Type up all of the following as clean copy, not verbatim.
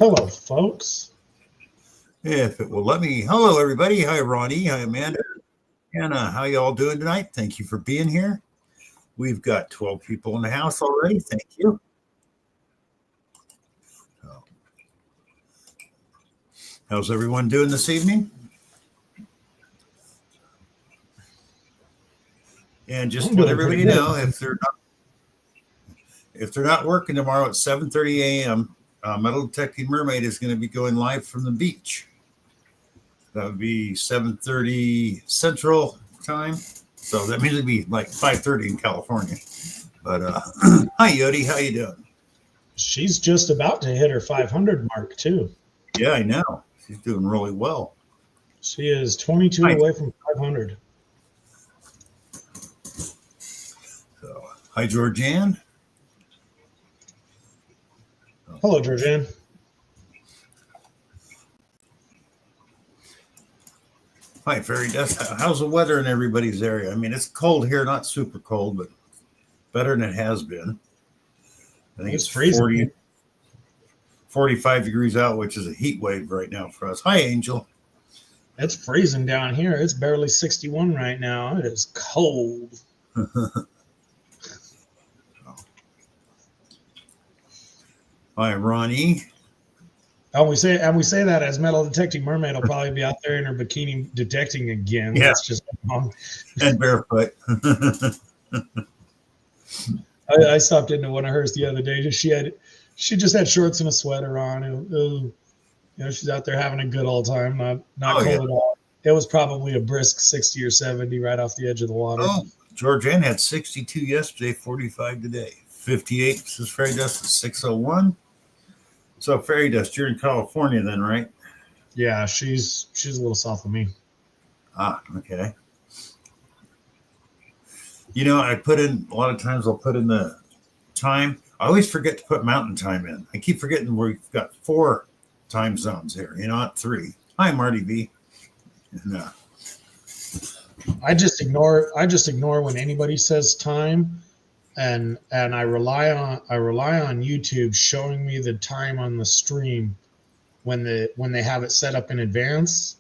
Hello, folks. If it will let me. Hello, everybody. Hi, Ronnie. Hi, Amanda. Anna, how you all doing tonight? Thank you for being here. We've got 12 people in the house already. Thank you. So, how's everyone doing this evening? And just I'm let doing everybody pretty good. know if they're not working tomorrow at 7:30 a.m., Metal Detecting Mermaid is going to be going live from the beach. That would be 7:30 Central Time. So that means it'd be like 5:30 in California. But hi, Yodi. How you doing? She's just about to hit her 500 mark, too. Yeah, I know. She's doing really well. She is 22 Hi. away from 500. So, hi, Georgianne. Hello, Georgianne. Hi, Fairy Dust. How's the weather in everybody's area? I mean, it's cold here, not super cold, but better than it has been. I think it's freezing. 45 degrees out, which is a heat wave right now for us. Hi, Angel. It's freezing down here. It's barely 61 right now. It is cold. Hi, Ronnie. And we say that as Metal Detecting Mermaid will probably be out there in her bikini detecting again. Yeah. That's just wrong. And barefoot. I stopped into one of hers the other day. She just had shorts and a sweater on. She's out there having a good old time, not cold at all. It was probably a brisk 60 or 70 right off the edge of the water. Oh, Georgianne had 62 yesterday, 45 today. 58 says Fairy Dust at 601. So Fairy Dust, you're in California then, right? Yeah, she's a little south of me. Ah, okay. You know, I put in a lot of times. I'll put in the time. I always forget to put mountain time in. I keep forgetting we've got 4 time zones here. Not 3. Hi, Marty B. And, I just ignore when anybody says time, and I rely on YouTube showing me the time on the stream when they have it set up in advance.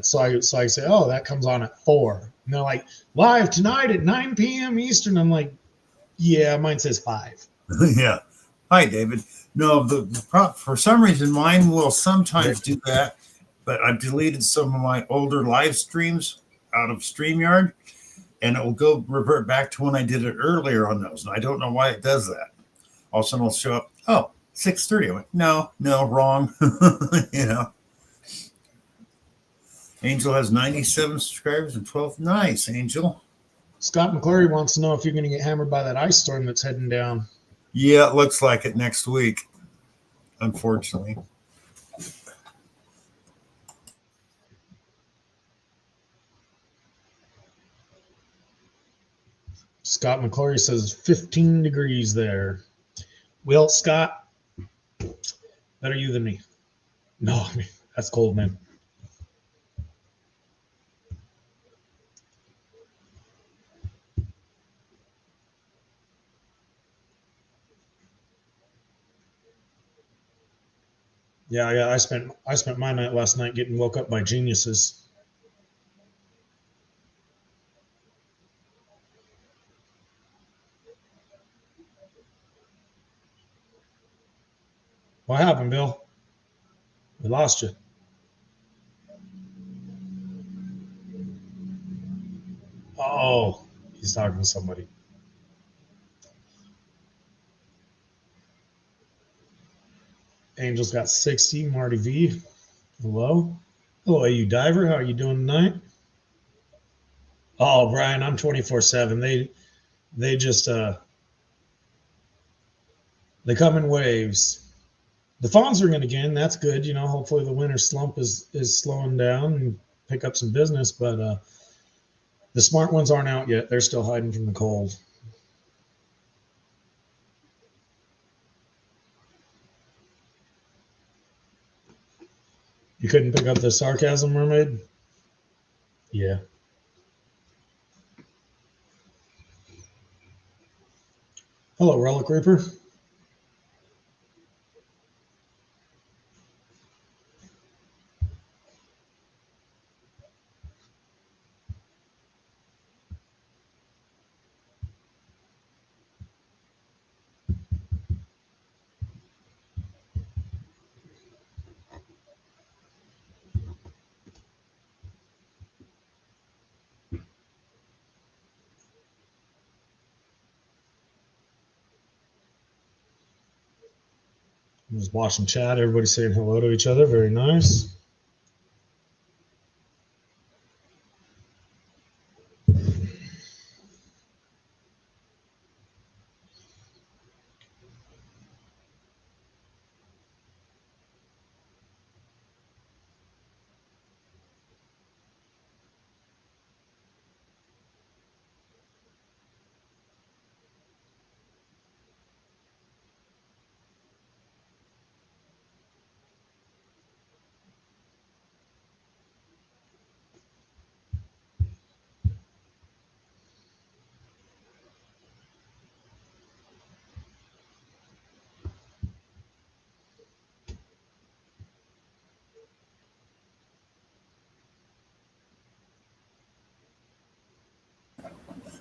So I say, oh, that comes on at 4. And they're like, live tonight at 9 p.m. Eastern. I'm like, yeah, mine says 5. yeah. Hi, David. No, for some reason mine will sometimes do that, but I've deleted some of my older live streams out of StreamYard, and it will go revert back to when I did it earlier on those. And I don't know why it does that. All of a sudden it'll show up, 6:30. I went, no, wrong. Angel has 97 subscribers and 12. Nice, Angel. Scott McClary wants to know if you're going to get hammered by that ice storm that's heading down. Yeah, it looks like it next week, unfortunately. Scott McClary says 15 degrees there. Well, Scott, better you than me. No, that's cold, man. Yeah. I spent my night last night getting woke up by geniuses. What happened, Bill? We lost you. Oh, he's talking to somebody. Angel's got 60. Marty V. Hello. Hello, AU Diver. How are you doing tonight? Oh, Brian, I'm 24/7. They just they come in waves. The phones ringing again. That's good. Hopefully the winter slump is slowing down and pick up some business. But the smart ones aren't out yet. They're still hiding from the cold. You couldn't pick up the sarcasm, Mermaid? Yeah. Hello, Relic Reaper. I'm just watching chat. Everybody saying hello to each other. Very nice.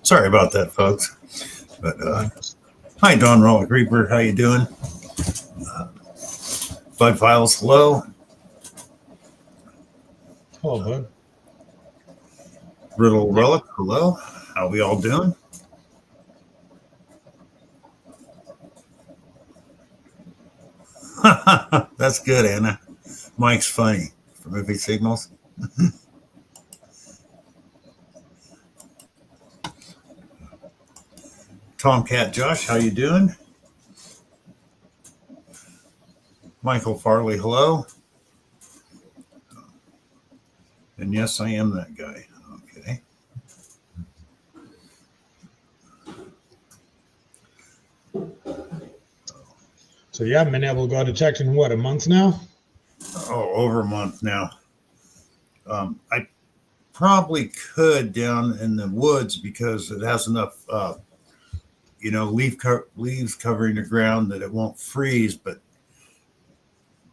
Sorry about that, folks. But hi, Don Rollick Reaper. How you doing? Bud Files, hello. Hello, bud. Riddle Relic, hello. How we all doing? That's good, Anna. Mike's funny for movie signals. Tomcat Josh, how you doing? Michael Farley, hello. And yes, I am that guy. Okay. So you haven't been able to go detect in what, a month now? Oh, over a month now. I probably could down in the woods because it has enough, leaves covering the ground that it won't freeze. But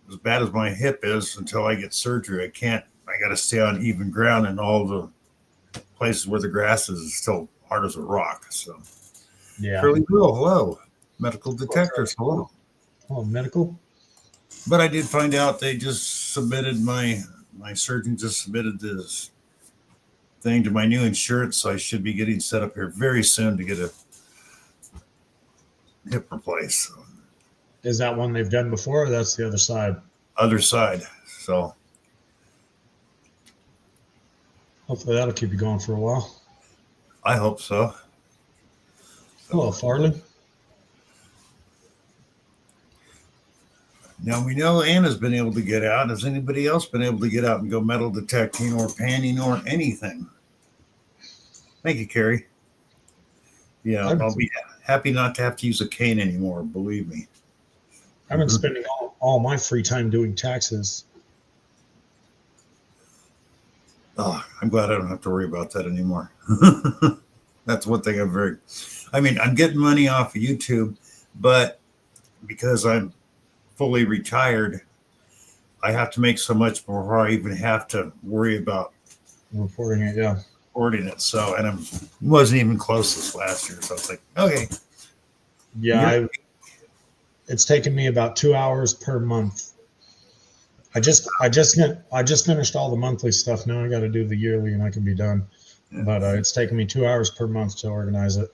as bad as my hip is, until I get surgery, I got to stay on even ground in all the places where the grass is still hard as a rock. So, Yeah. Curly Bill, hello. Medical detectors, hello. Oh, medical? But I did find out they just submitted my surgeon just submitted this thing to my new insurance, so I should be getting set up here very soon to get a hip replaced. Is that one they've done before, or that's the other side? Other side. So Hopefully that'll keep you going for a while. I hope so. Hello, Farley. Now we know Anna's been able to get out. Has anybody else been able to get out and go metal detecting or panning or anything? Thank you, Carrie. Yeah, I'll be happy not to have to use a cane anymore, believe me. I've been spending all my free time doing taxes. Oh, I'm glad I don't have to worry about that anymore. That's one thing I'm getting money off of YouTube, but because I'm fully retired, I have to make so much before I even have to worry about reporting it. Yeah. Reporting it. So, and I wasn't even close this last year. So I was like, okay. Yeah. It's taken me about 2 hours per month. I just finished all the monthly stuff. Now I got to do the yearly and I can be done. Yeah. But it's taken me 2 hours per month to organize it.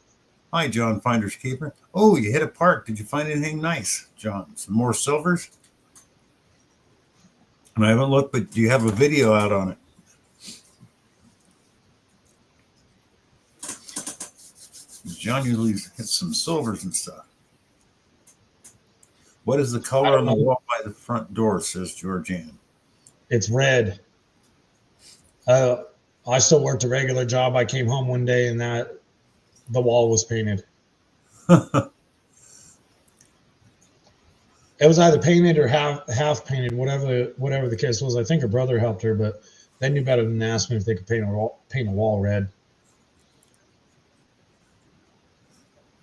Hi, John, Finder's Keeper. Oh, you hit a park. Did you find anything nice, John? Some more silvers? And I haven't looked, but do you have a video out on it? John usually hits some silvers and stuff. What is the color on the wall by the front door, says Georgianne? It's red. I still worked a regular job. I came home one day and the wall was painted. It was either painted or half painted, whatever the case was. I think her brother helped her, but they knew better than to ask me if they could paint a wall red.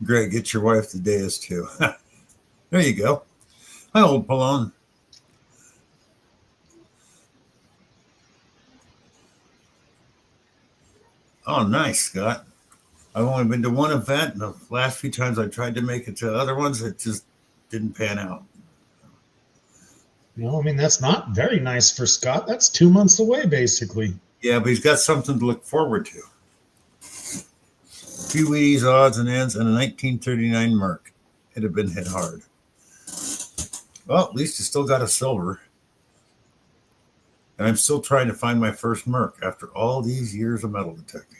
Greg, get your wife the dais too. There you go. Hi, old Pallone. Oh, nice, Scott. I've only been to one event, and the last few times I tried to make it to other ones, it just didn't pan out. No, I mean, that's not very nice for Scott. That's 2 months away, basically. Yeah, but he's got something to look forward to. Few Wheaties, odds and ends, and a 1939 Merc. It had been hit hard. Well, at least you still got a silver. And I'm still trying to find my first Merc after all these years of metal detecting.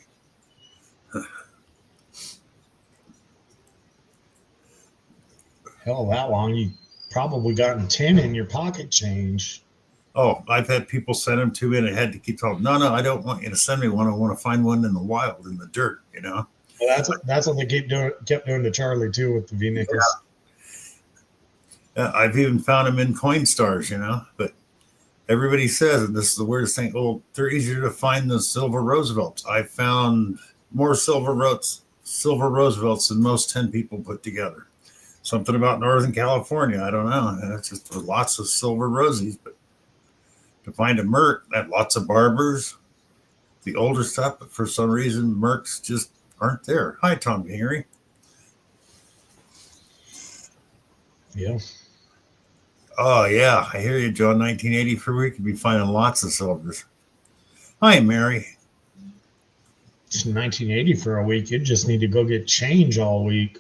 Hell, that long. You probably gotten 10 in your pocket change. Oh, I've had people send them to me, and I had to keep telling them, no, I don't want you to send me one. I want to find one in the wild, in the dirt, you know? Well, that's what they kept doing to Charlie, too, with the V-Nickels. Yeah. I've even found them in Coinstars, you know? But everybody says, and this is the weirdest thing, oh, they're easier to find than silver Roosevelts. I found more silver Roosevelts than most 10 people put together. Something about Northern California, I don't know. And it's just lots of silver rosies, but to find a Merc, that lots of barbers, the older stuff, but for some reason, Mercs just aren't there. Hi, Tom Henry. Yeah. Oh, yeah, I hear you, John. 1980 for a week, you'd be finding lots of silvers. Hi, Mary. It's 1980 for a week. You just need to go get change all week.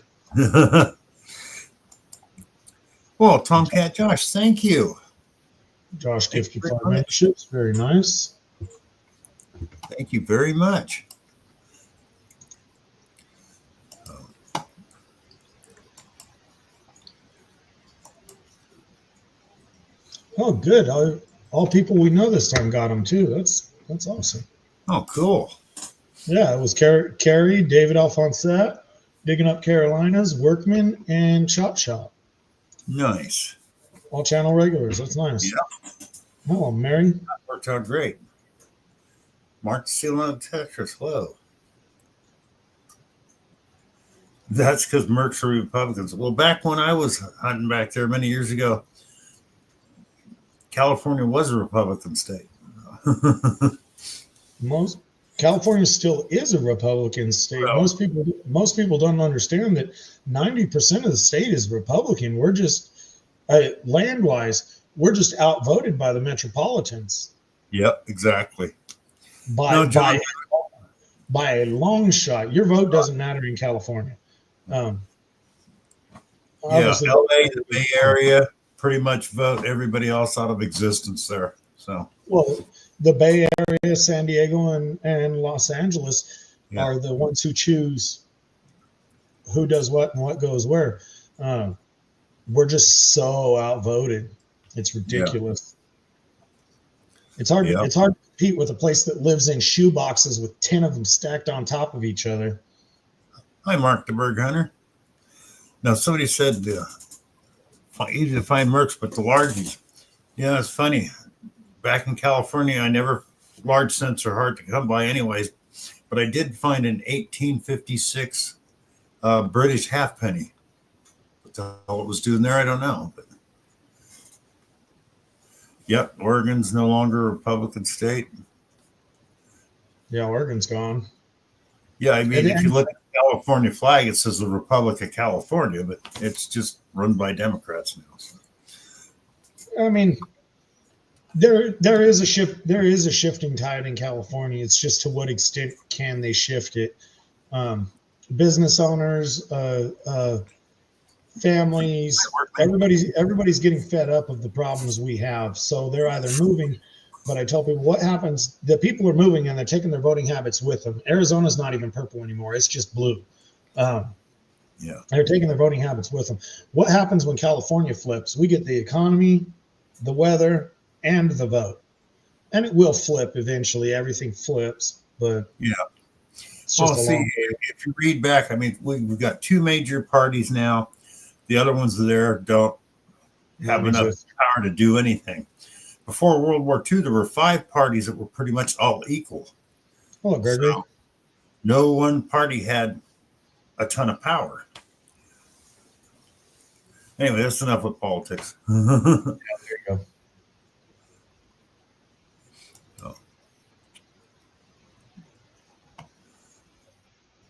Well, Tomcat Josh, thank you. Josh, 55 memberships. Very nice. Thank you very much. Oh, good. All people we know this time got them too. That's awesome. Oh, cool. Yeah, it was Carrie, David Alphonsette, Digging Up Carolinas, Workman, and Chop Shop. Nice. All channel regulars. That's nice. Yeah. Hello, Mary. That worked out great. Mark Seal on Tetris. Hello. That's because Mercs are Republicans. Well, back when I was hunting back there many years ago, California was a Republican state. California still is a Republican state. Well, most people don't understand that 90% of the state is Republican. We're just land wise, we're just outvoted by the metropolitans. Yep, exactly. By a long shot. Your vote doesn't matter in California. Yeah, LA, the Bay Area, pretty much vote everybody else out of existence there. So, well, the Bay Area, San Diego, and Los Angeles are the ones who choose who does what and what goes where. We're just so outvoted. It's ridiculous. Yeah. It's hard. Yeah. It's hard to compete with a place that lives in shoe boxes with 10 of them stacked on top of each other. Hi, Mark the Berg Hunter. Now, somebody said easy to find Mercs, but the largies. Yeah, it's funny. Back in California, large scents are hard to come by anyways, but I did find an 1856 British halfpenny. What the hell it was doing there, I don't know. But yep, Oregon's no longer a Republican state. Yeah, Oregon's gone. Yeah, I mean, if you look at the California flag, it says the Republic of California, but it's just run by Democrats now. So. I mean, there is a shifting tide in California. It's just to what extent can they shift it? Business owners, families, everybody's getting fed up of the problems we have. So they're either moving. But I tell people what happens. The people are moving and they're taking their voting habits with them. Arizona's not even purple anymore. It's just blue. They're taking their voting habits with them. What happens when California flips? We get the economy, the weather, and the vote. And it will flip eventually. Everything flips. But it's just if you read back, I mean, we've got two major parties now. The other ones there don't have enough power to do anything. Before World War II, there were 5 parties that were pretty much all equal. Oh, Gregory. So no one party had a ton of power. Anyway, that's enough with politics. There you go. Oh.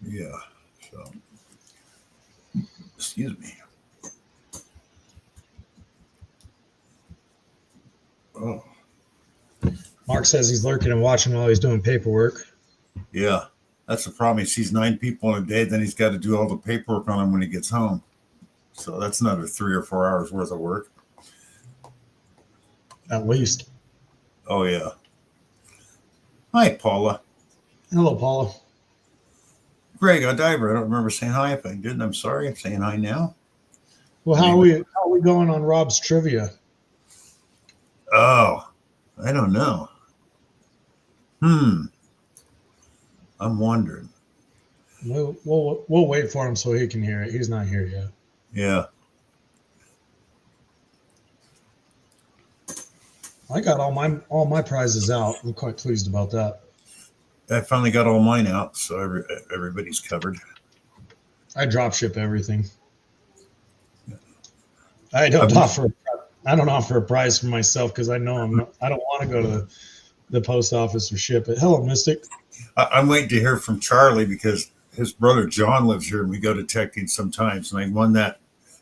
Yeah. So, excuse me. Oh. Mark says he's lurking and watching while he's doing paperwork. Yeah, that's the problem. He sees 9 people in a day, then he's got to do all the paperwork on them when he gets home. So that's another 3 or 4 hours worth of work. at least. Oh, yeah. Hi, Paula. Hello, Paula. Greg, a diver. I don't remember saying hi. If I didn't, I'm sorry. I'm saying hi now. Well, how are we going on Rob's trivia? Oh, I don't know. I'm wondering. We'll wait for him so he can hear it. He's not here yet. Yeah. I got all my prizes out. I'm quite pleased about that. I finally got all mine out, so everybody's covered. I drop ship everything. I don't offer a prize for myself because I know I don't want to go to the post office or ship it. Hello, Mystic. I'm waiting to hear from Charlie because his brother John lives here and we go detecting sometimes. And I won that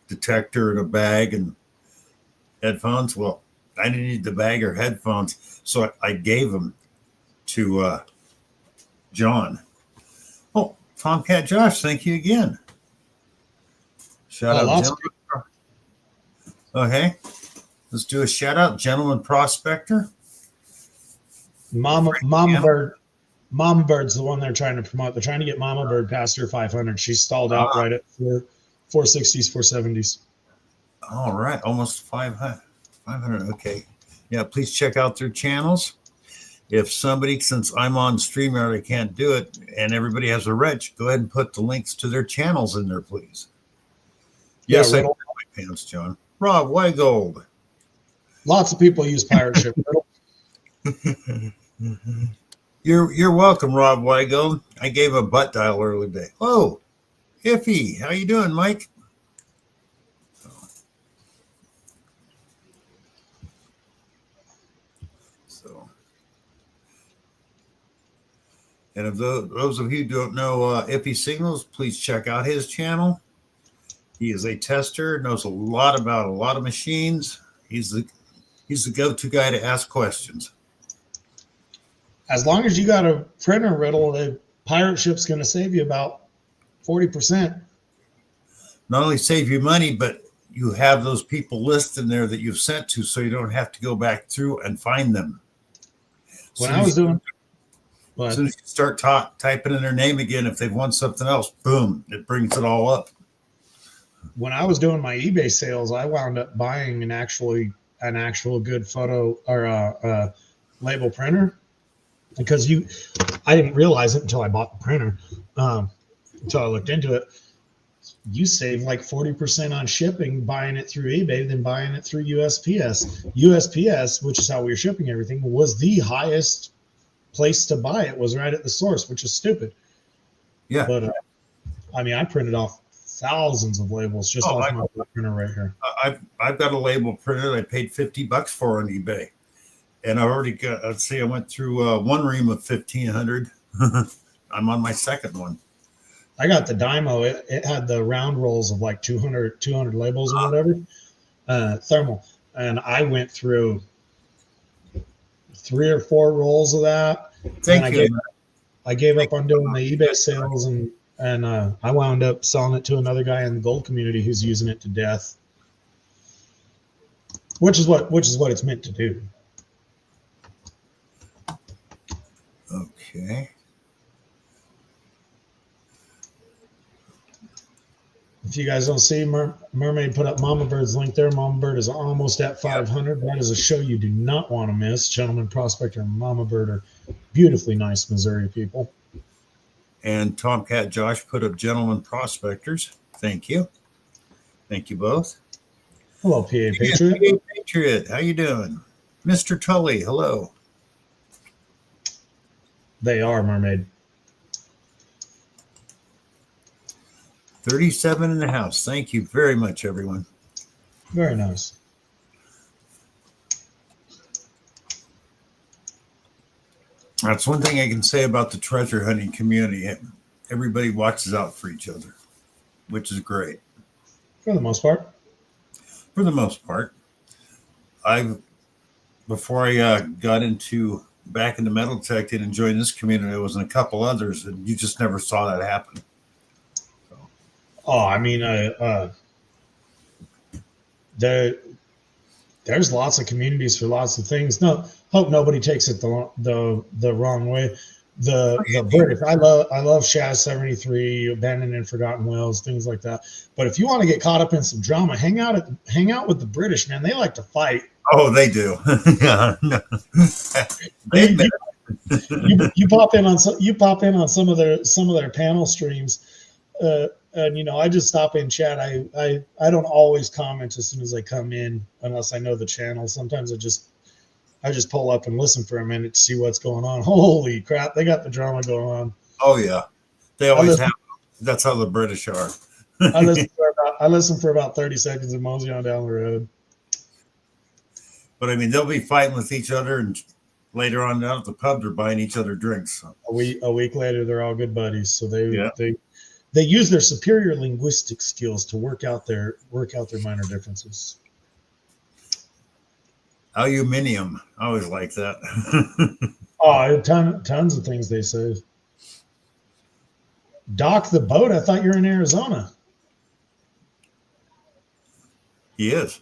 detector and a bag and headphones. Well, I didn't need the bag or headphones, so I gave them to John. Oh, Tomcat Josh, thank you again. Shout out, gentleman. Okay, let's do a shout out, gentleman prospector. Mama Bird's the one they're trying to promote. They're trying to get Mama Bird past her 500. She's stalled out right at 460s, 470s. All right, almost 500. Okay, yeah. Please check out their channels. If somebody, since I'm on StreamYard, I can't do it, and everybody has a wrench, go ahead and put the links to their channels in there, please. Yes, I know my pants, John. Rob Weigold. Lots of people use pirate ship. You're welcome, Rob Weigold. I gave a butt dial earlier today. Oh, Iffy, how you doing, Mike? And if those of you who don't know Iffy Signals, please check out his channel. He is a tester, knows a lot about a lot of machines. He's the go-to guy to ask questions. As long as you got a printer riddle, the pirate ship's going to save you about 40%. Not only save you money, but you have those people listed there that you've sent to, so you don't have to go back through and find them. When I was doing, as soon as you start typing in their name again, if they've won something else, boom, it brings it all up. When I was doing my eBay sales, I wound up buying an actual good photo or label printer because I didn't realize it until I bought the printer. Until I looked into it, you save like 40% on shipping buying it through eBay than buying it through USPS. USPS, which is how we were shipping everything, was the highest place to buy it, was right at the source, which is stupid. Yeah. But I mean, I printed off thousands of labels just off my printer right here. I've got a label printer I paid $50 for on eBay. And I already got, let's see, I went through one ream of 1,500. I'm on my second one. I got the Dymo. It had the round rolls of like 200 labels or whatever, thermal. And I went through 3 or 4 rolls of that. Thank you. I gave up on doing the eBay sales and I wound up selling it to another guy in the gold community who's using it to death, which is what it's meant to do. Okay. If you guys don't see, Mermaid put up Mama Bird's link there. Mama Bird is almost at 500. That is a show you do not want to miss. Gentleman Prospector and Mama Bird are beautifully nice Missouri people. And Tomcat Josh put up Gentleman Prospectors. Thank you. Thank you both. Hello, PA Patriot. PA Patriot, how you doing? Mr. Tully, hello. They are, Mermaid. 37 in the house. Thank you very much, everyone. Very nice. That's one thing I can say about the treasure hunting community. Everybody watches out for each other, which is great. For the most part. For the most part. Before I got back into metal detecting and joined this community, I was in a couple others, and you just never saw that happen. So. Oh, I mean, there's lots of communities for lots of things. No, hope nobody takes it the wrong way. The British, I love Shaz 73, Abandoned and Forgotten Whales, things like that. But if you want to get caught up in some drama, hang out with the British, man. They like to fight. Oh, they do. Yeah, no. You pop in on some of their panel streams, and I just stop in chat. I don't always comment as soon as I come in unless I know the channel. Sometimes I just pull up and listen for a minute to see what's going on. Holy crap, they got the drama going on. Oh yeah, they always have. That's how the British are. I listen for about 30 seconds and mosey on down the road. But I mean, they'll be fighting with each other, and later on down at the pub, they're buying each other drinks. So. A week later, they're all good buddies. So they use their superior linguistic skills to work out their minor differences. Aluminium. I always like that. Oh, tons of things they say. Dock the boat. I thought you were in Arizona. He is.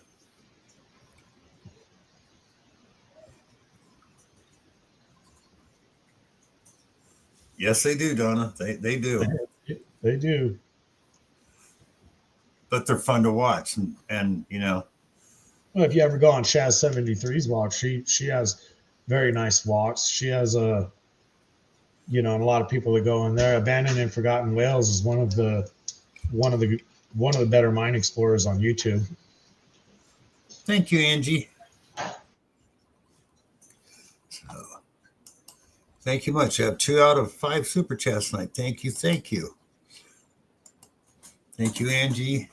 Yes, they do, Donna. They do. They do. But they're fun to watch, and Well, if you ever go on Shaz 73's walk, she has very nice walks. She has and a lot of people that go in there. Abandoned and Forgotten Whales is one of the better mine explorers on YouTube. Thank you, Angie. Thank you much. I have 2 out of 5 super chats tonight. Thank you. Thank you. Thank you, Angie.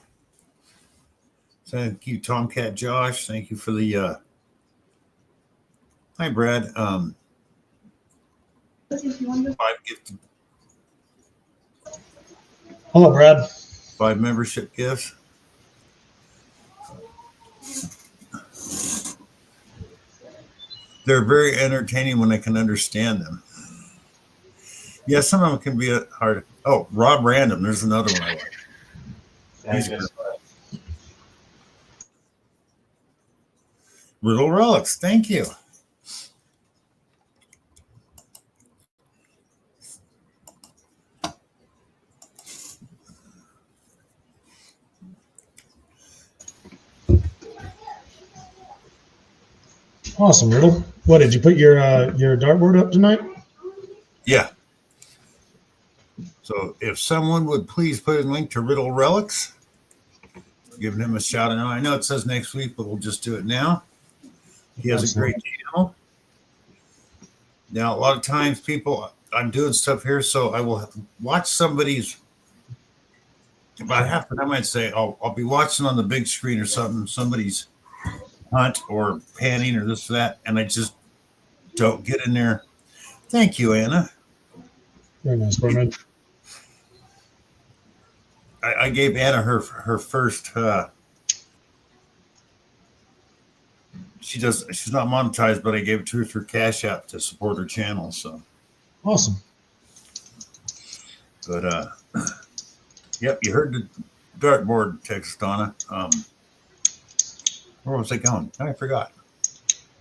Thank you, Tomcat Josh. Thank you for the hi, Brad. 5 gifted. Hello, Brad. 5 membership gifts. They're very entertaining when I can understand them. Yeah, some of them can be hard. Oh, Rob Random. There's another one I like. He's good. Riddle Relics. Thank you. Awesome, Riddle. What did you put your dartboard up tonight? Yeah. So if someone would please put a link to Riddle Relics, giving him a shout out. I know it says next week, but we'll just do it now. He has a great channel. Now, a lot of times I'm doing stuff here, so I will watch somebody's. About half the time I'd say I'll be watching on the big screen or something, somebody's hunt or panning or this or that, and I just don't get in there. Thank you, Anna. Very nice, Bernard. I gave Anna her first. She's not monetized, but I gave it to her through Cash App to support her channel. So awesome. But yep, you heard the dartboard text, Donna. Where was I going? I forgot.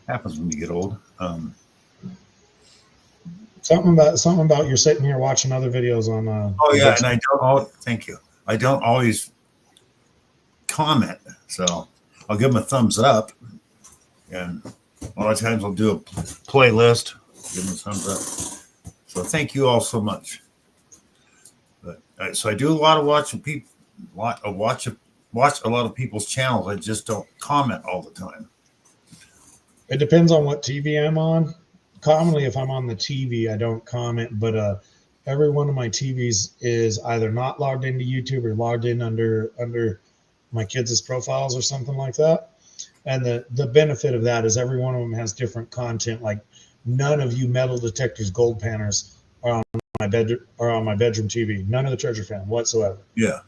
Happens when you get old. Something about you're sitting here watching other videos on. Oh yeah, and I don't. Thank you. I don't always comment, so I'll give them a thumbs up, and a lot of times I'll do a playlist, give them a thumbs up. So thank you all so much. But so I do a lot of watching people, watch a lot of people's channels. I just don't comment all the time. It depends on what TV I'm on. Commonly, if I'm on the TV, I don't comment, but every one of my TVs is either not logged into YouTube or logged in under my kids' profiles or something like that. And the benefit of that is every one of them has different content. Like none of you metal detectors, gold panners are on my bedroom TV. None of the Treasure Fan whatsoever. Yeah.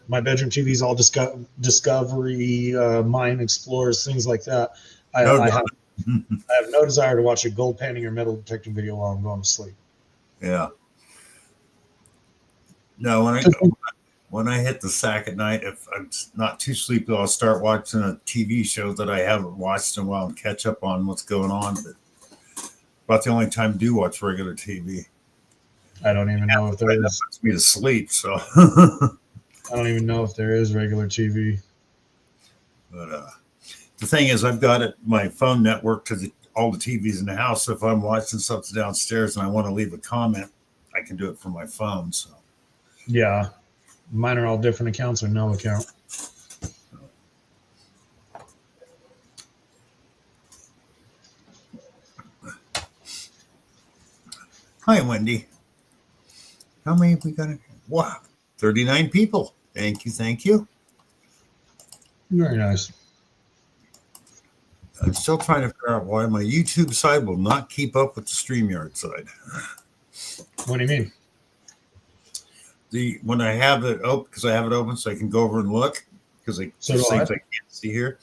My bedroom TV is all Discovery, Mine Explorers, things like that. I have no desire to watch a gold panning or metal detecting video while I'm going to sleep. Yeah. No, when I hit the sack at night, if I'm not too sleepy, I'll start watching a TV show that I haven't watched in a while and catch up on what's going on. But about the only time I do watch regular TV. I don't even know if there That is. puts me to sleep. So, I don't even know if there is regular TV. but the thing is, I've got my phone network to all the TVs in the house. So if I'm watching something downstairs and I want to leave a comment, I can do it from my phone. So, Yeah, mine are all different accounts or no account. hi, Wendy. How many have we got? Wow, 39 people. Thank you. Thank you. Very nice. I'm still trying to figure out why my YouTube side will not keep up with the StreamYard side. What do you mean? When I have it open, because I have it open so I can go over and look, because So there's do I. things I can't see here.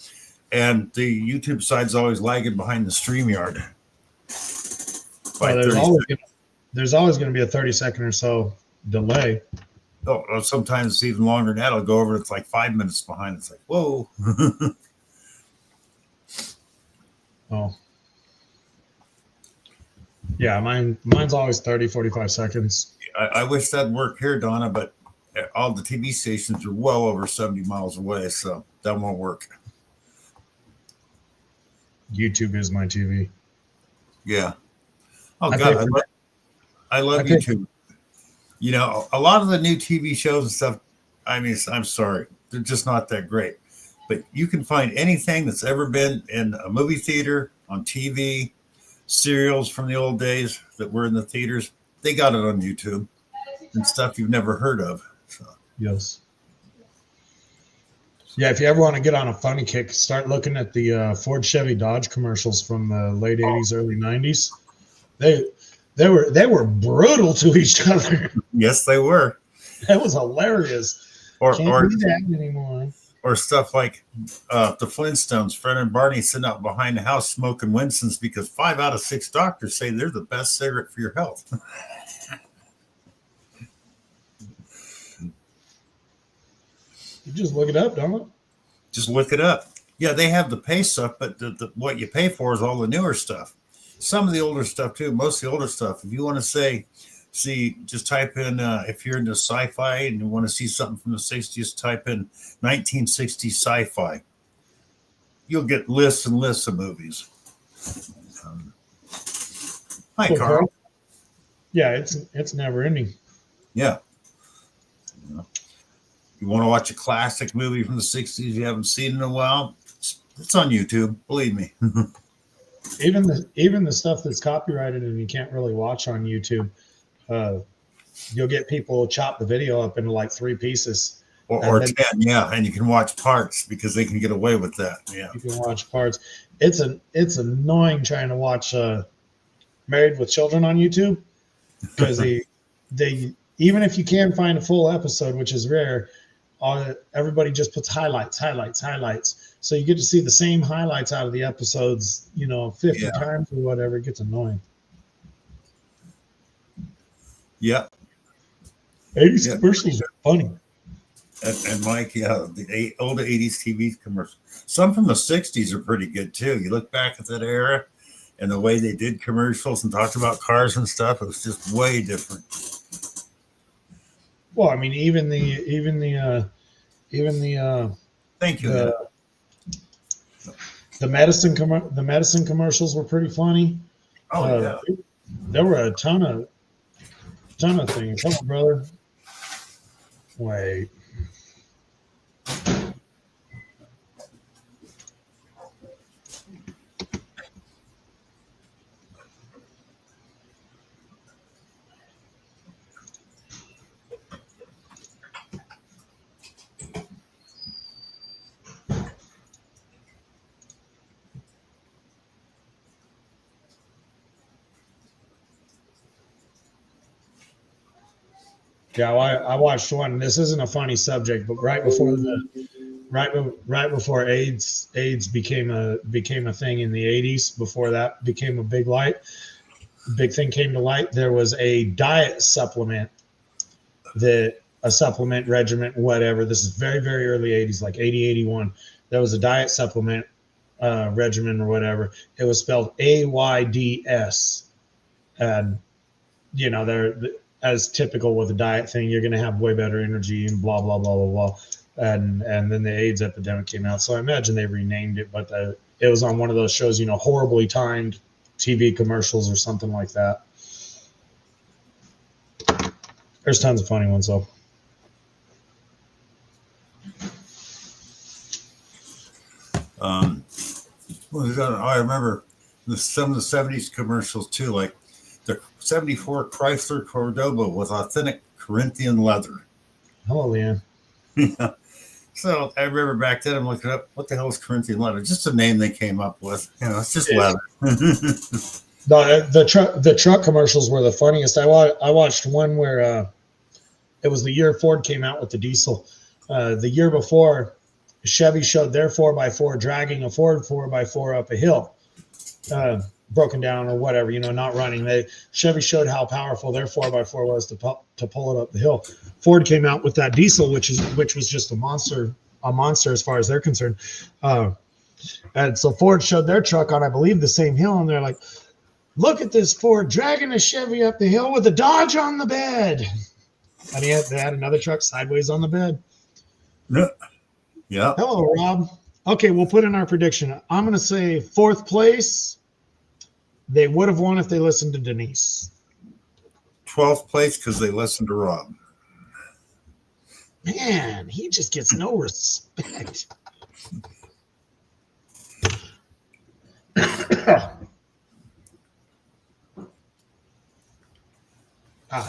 And the YouTube side's always lagging behind the StreamYard. Well, there's always going to be a 30-second or so delay. Oh, sometimes it's even longer than that. I'll go over, it's like 5 minutes behind. It's like, whoa. Oh. Yeah, mine's always 30, 45 seconds. I wish that'd work here, Donna, but all the TV stations are well over 70 miles away, so that won't work. YouTube is my TV. Yeah. Oh, I God, pay I love YouTube. You know, a lot of the new TV shows and stuff, I mean, I'm sorry, they're just not that great. But you can find anything that's ever been in a movie theater, on TV, serials from the old days that were in the theaters. They got it on YouTube and stuff you've never heard of. So. Yes. Yeah, if you ever want to get on a funny kick, start looking at the Ford, Chevy, Dodge commercials from the late '80s, early '90s. They were brutal to each other. Yes, they were. That was hilarious. Or Can't do that anymore. Or stuff like the Flintstones, Fred and Barney sitting out behind the house smoking Winston's because 5 out of 6 doctors say they're the best cigarette for your health. You just look it up, don't it? Just look it up. Yeah, they have the pay stuff, but what you pay for is all the newer stuff. Some of the older stuff too. Most of the older stuff. If you want to just type in if you're into sci-fi and you want to see something from the 60s, type in 1960s sci-fi. You'll get lists and lists of movies. Hi, Cool, Carl. Yeah, it's never ending. Yeah. You want to watch a classic movie from the 60s you haven't seen in a while? It's on YouTube, believe me. Even the stuff that's copyrighted and you can't really watch on YouTube, you'll get people chop the video up into like 3 pieces. Or 10, yeah, and you can watch parts because they can get away with that. Yeah. You can watch parts. It's annoying trying to watch Married with Children on YouTube because they even if you can find a full episode, which is rare, everybody just puts highlights. So you get to see the same highlights out of the episodes, 50 times or whatever. It gets annoying. Yeah. 80s commercials are funny. And Mike, the old 80s TV commercials. Some from the 60s are pretty good too. You look back at that era and the way they did commercials and talked about cars and stuff, it was just way different. Well, I mean, even the thank you. The medicine commercials were pretty funny. Oh yeah. There were a ton of things. Come on, brother. Wait. Yeah, I watched one. This isn't a funny subject, but right before AIDS became a thing in the 80s, before that became a big thing came to light, there was a diet supplement that a supplement regimen, whatever. This is very, very early 80s, like 80, 81. There was a diet supplement regimen or whatever. It was spelled AYDS. And, you know, they're as typical with a diet thing, you're going to have way better energy and blah, blah, blah, blah, blah. And then the AIDS epidemic came out. So I imagine they renamed it, but it was on one of those shows, you know, horribly timed TV commercials or something like that. There's tons of funny ones, though. I remember some of the 70s commercials too, like the 74 Chrysler Cordoba with authentic Corinthian leather. Oh, yeah. Yeah. So I remember back then I'm looking up what the hell is Corinthian leather? Just a name they came up with. You know, it's just leather. The truck commercials were the funniest. I watched one where it was the year Ford came out with the diesel. The year before, Chevy showed their 4x4 dragging a Ford 4x4 up a hill, broken down or whatever, you know, not running. Chevy showed how powerful their 4x4 was to pull it up the hill. Ford came out with that diesel, which was just a monster as far as they're concerned. And so Ford showed their truck on, I believe, the same hill, and they're like, "Look at this Ford dragging a Chevy up the hill with a Dodge on the bed." And they had another truck sideways on the bed. Yeah. Hello, Rob. Okay, we'll put in our prediction. I'm going to say 4th place. They would have won if they listened to Denise. 12th place because they listened to Rob. Man, he just gets no respect.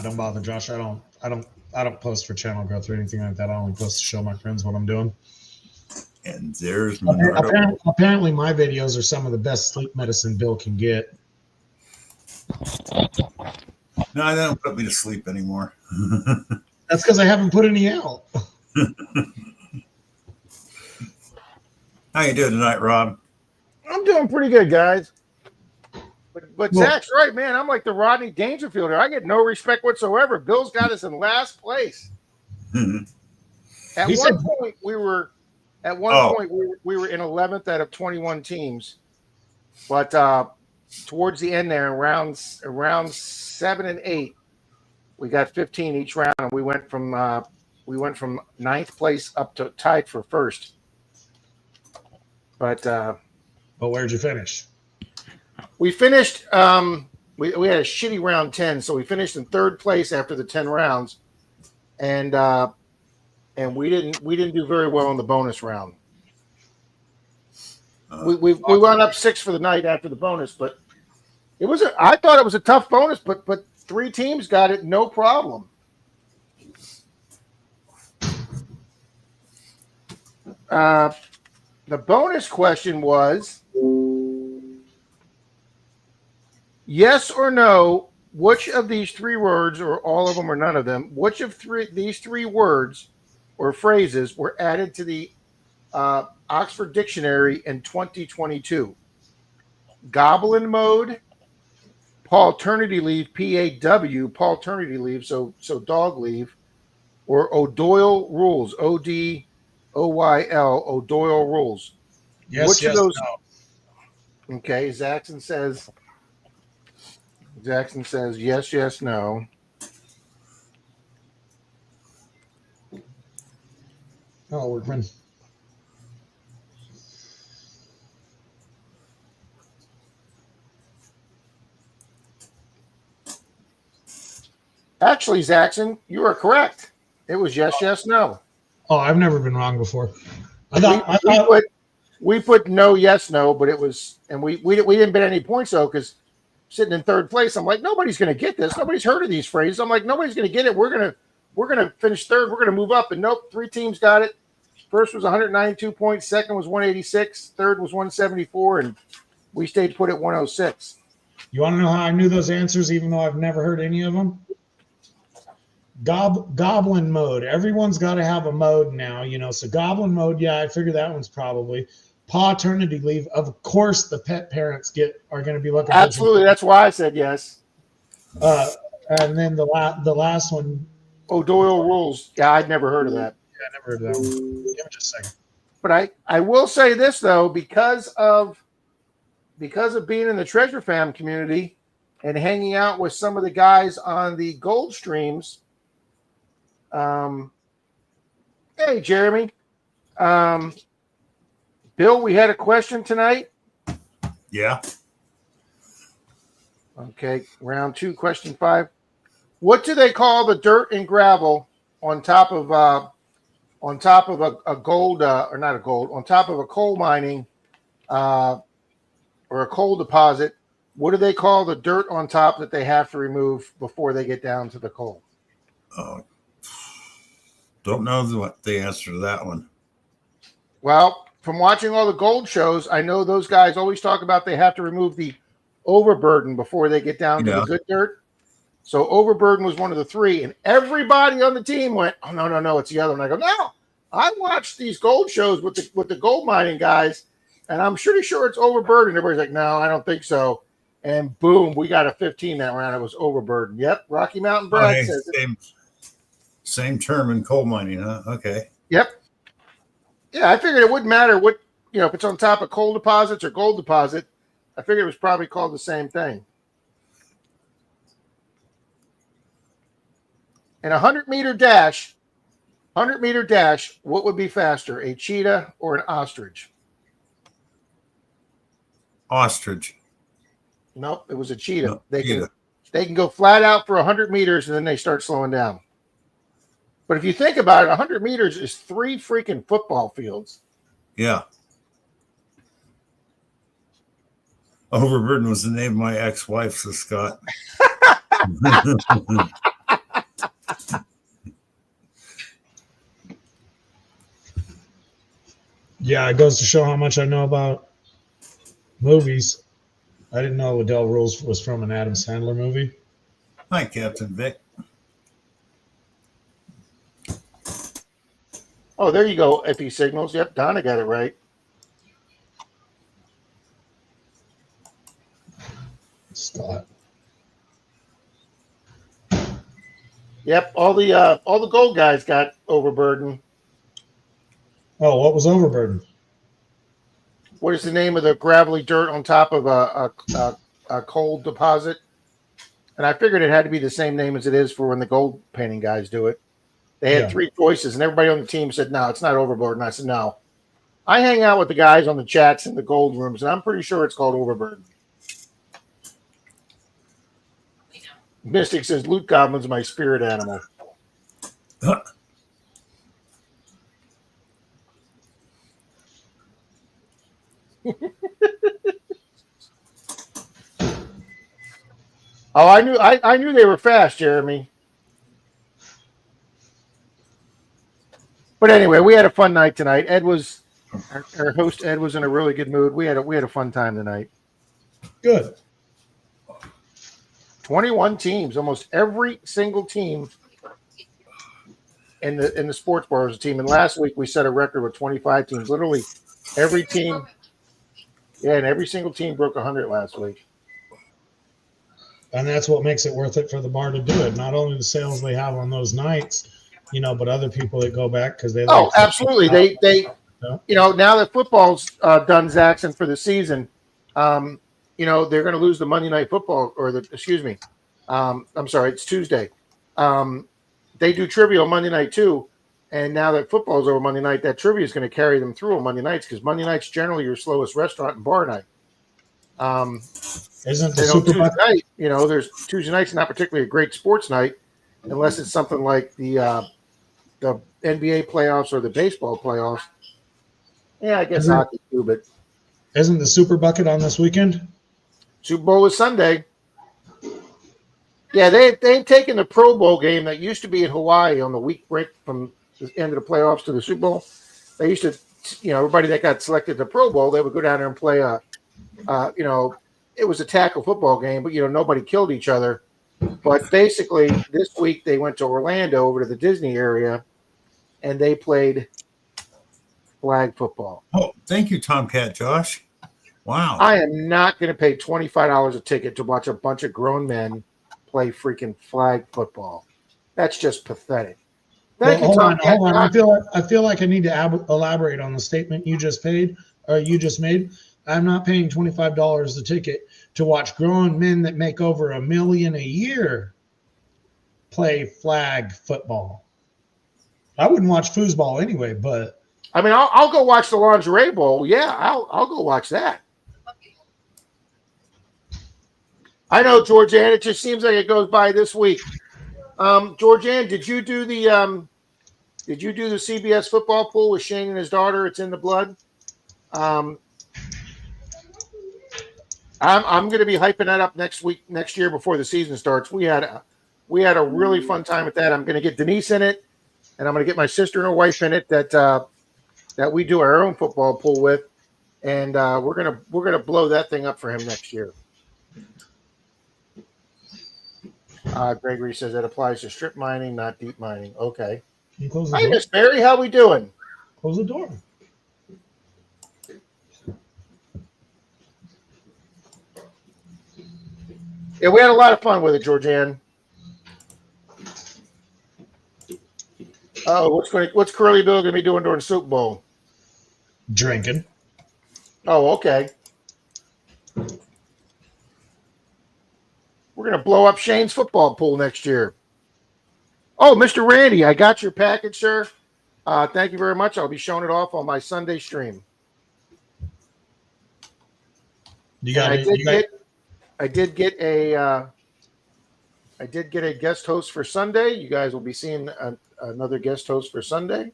Don't bother, Josh. I don't post for channel growth or anything like that. I only post to show my friends what I'm doing. And there's apparently my videos are some of the best sleep medicine Bill can get. No, they don't put me to sleep anymore. That's because I haven't put any out. How you doing tonight, Rob? I'm doing pretty good, guys. But Zach's right, man. I'm like the Rodney Dangerfield here. I get no respect whatsoever. Bill's got us in last place. At one point, we were in 11th out of 21 teams. But towards the end there, around 7 and 8, we got 15 each round, and we went from 9th place up to tied for first. But where'd you finish? We finished. We had a shitty round 10, so we finished in 3rd place after the 10 rounds, and we didn't do very well in the bonus round. We wound up 6 for the night after the bonus, but I thought it was a tough bonus, but 3 teams got it no problem. The bonus question was, yes or no, which of these 3 words, or all of them or none of them, which of these 3 words or phrases were added to the Oxford Dictionary in 2022? Goblin mode, paternity leave, PAW, paternity leave, so dog leave, or O'Doyle rules, ODOYL, O'Doyle rules. Yes, which yes, of those? no. Okay, Jackson says yes, yes, no. Oh, Workman. Actually, Jackson, you are correct. It was yes, yes, no. Oh, I've never been wrong before. We put no, yes, no, but it was, and we didn't bet any points though, because sitting in 3rd place, I'm like, nobody's going to get this. Nobody's heard of these phrases. I'm like, nobody's going to get it. We're gonna finish 3rd. We're gonna move up, and nope, 3 teams got it. First was 192 points. Second was 186. Third was 174, and we stayed put at 106. You want to know how I knew those answers, even though I've never heard any of them? Goblin mode. Everyone's got to have a mode now, you know. So goblin mode, yeah, I figure that one's probably. Paternity leave. Of course, the pet parents are going to be looking. Absolutely, that's why I said yes. And then the last one, O'Doyle rules. Yeah, I'd never heard of that. Yeah, I never heard of that one. Give me just a second. But I will say this though, because of being in the Treasure Fam community and hanging out with some of the guys on the gold streams. Hey Jeremy. Bill, we had a question tonight. Yeah. Okay, round 2, question 5. What do they call the dirt and gravel on top of a gold or not a gold, on top of a coal mining or a coal deposit? What do they call the dirt on top that they have to remove before they get down to the coal? Don't know what the answer to that one. Well, from watching all the gold shows, I know those guys always talk about they have to remove the overburden before they get down to the good dirt. So overburden was one of the 3, and everybody on the team went, "Oh no, it's the other one." I go, "No, I watched these gold shows with the gold mining guys, and I'm pretty sure it's overburden." Everybody's like, "No, I don't think so." And boom, we got a 15 that round. It was overburden. Yep, Rocky Mountain Brad says it. Same term in coal mining, huh? Okay. Yep. Yeah, I figured it wouldn't matter what, if it's on top of coal deposits or gold deposit. I figured it was probably called the same thing. In a 100-meter dash, what would be faster, a cheetah or an ostrich? Ostrich. Nope, it was a cheetah. No, they can go flat out for 100 meters and then they start slowing down. But if you think about it, 100 meters is 3 freaking football fields. Yeah. Overburden was the name of my ex-wife, so Scott. Yeah, it goes to show how much I know about movies. I didn't know Liddell Rules was from an Adam Sandler movie. Hi, Captain Vic. Oh, there you go, FE Signals. Yep, Donna got it right. Scott. Yep, all the gold guys got overburden. Oh, what was overburden? What is the name of the gravelly dirt on top of a coal deposit? And I figured it had to be the same name as it is for when the gold painting guys do it. They had 3 choices, and everybody on the team said, "No, it's not overburden." I said, "No." I hang out with the guys on the chats in the gold rooms, and I'm pretty sure it's called overburden. Mystic says, "Loot Goblin's my spirit animal." Oh, I knew they were fast, Jeremy. But anyway, we had a fun night tonight. Our host Ed was in a really good mood. We had a fun time tonight. Good. 21 teams, almost every single team in the sports bar was a team. And last week we set a record with 25 teams. Literally every team. Yeah, and every single team broke 100 last week. And that's what makes it worth it for the bar to do it. Not only the sales they have on those nights, but other people that go back because they. Oh, absolutely. They now that football's done, Zaxxon, for the season, they're going to lose the Monday Night Football I'm sorry, it's Tuesday. They do trivia on Monday night too. And now that football's over Monday night, that trivia is going to carry them through on Monday nights because Monday night's generally your slowest restaurant and bar night. Isn't the Super Tuesday night, there's Tuesday night's not particularly a great sports night unless it's something like the NBA playoffs or the baseball playoffs. Yeah, I guess hockey too, but isn't the Super Bucket on this weekend? Super Bowl is Sunday. Yeah, they've taken the Pro Bowl game that used to be in Hawaii on the week break from the end of the playoffs to the Super Bowl. They used to, everybody that got selected to the Pro Bowl, they would go down there and play it was a tackle football game, but nobody killed each other. But basically, this week they went to Orlando over to the Disney area, and they played flag football. Oh, thank you, Tomcat Josh. Wow. I am not going to pay $25 a ticket to watch a bunch of grown men play freaking flag football. That's just pathetic. Well, Thank you, hold Tom. on, hold on. I feel like I need to elaborate on the statement you just made. I'm not paying $25 a ticket to watch grown men that make over $1 million a year play flag football. I wouldn't watch foosball anyway, but I mean, I'll go watch the lingerie bowl. Yeah, I'll go watch that. I know, Georgianne. It just seems like it goes by this week. Georgianne, did you do the CBS football pool with Shane and his daughter? It's in the blood. I'm going to be hyping that up next year before the season starts. We had a really fun time with that. I'm going to get Denise in it, and I'm going to get my sister and her wife in it that we do our own football pool with, and we're gonna blow that thing up for him next year. Gregory says that applies to strip mining, not deep mining. Okay. Hi, Miss Mary. How we doing? Close the door. Yeah, we had a lot of fun with it, Georgianne. Oh, what's Curly Bill going to be doing during Super Bowl? Drinking. Oh, okay. We're going to blow up Shane's football pool next year. Oh, Mr. Randy, I got your package, sir. Thank you very much. I'll be showing it off on my Sunday stream. I did get a guest host for Sunday. You guys will be seeing another guest host for Sunday.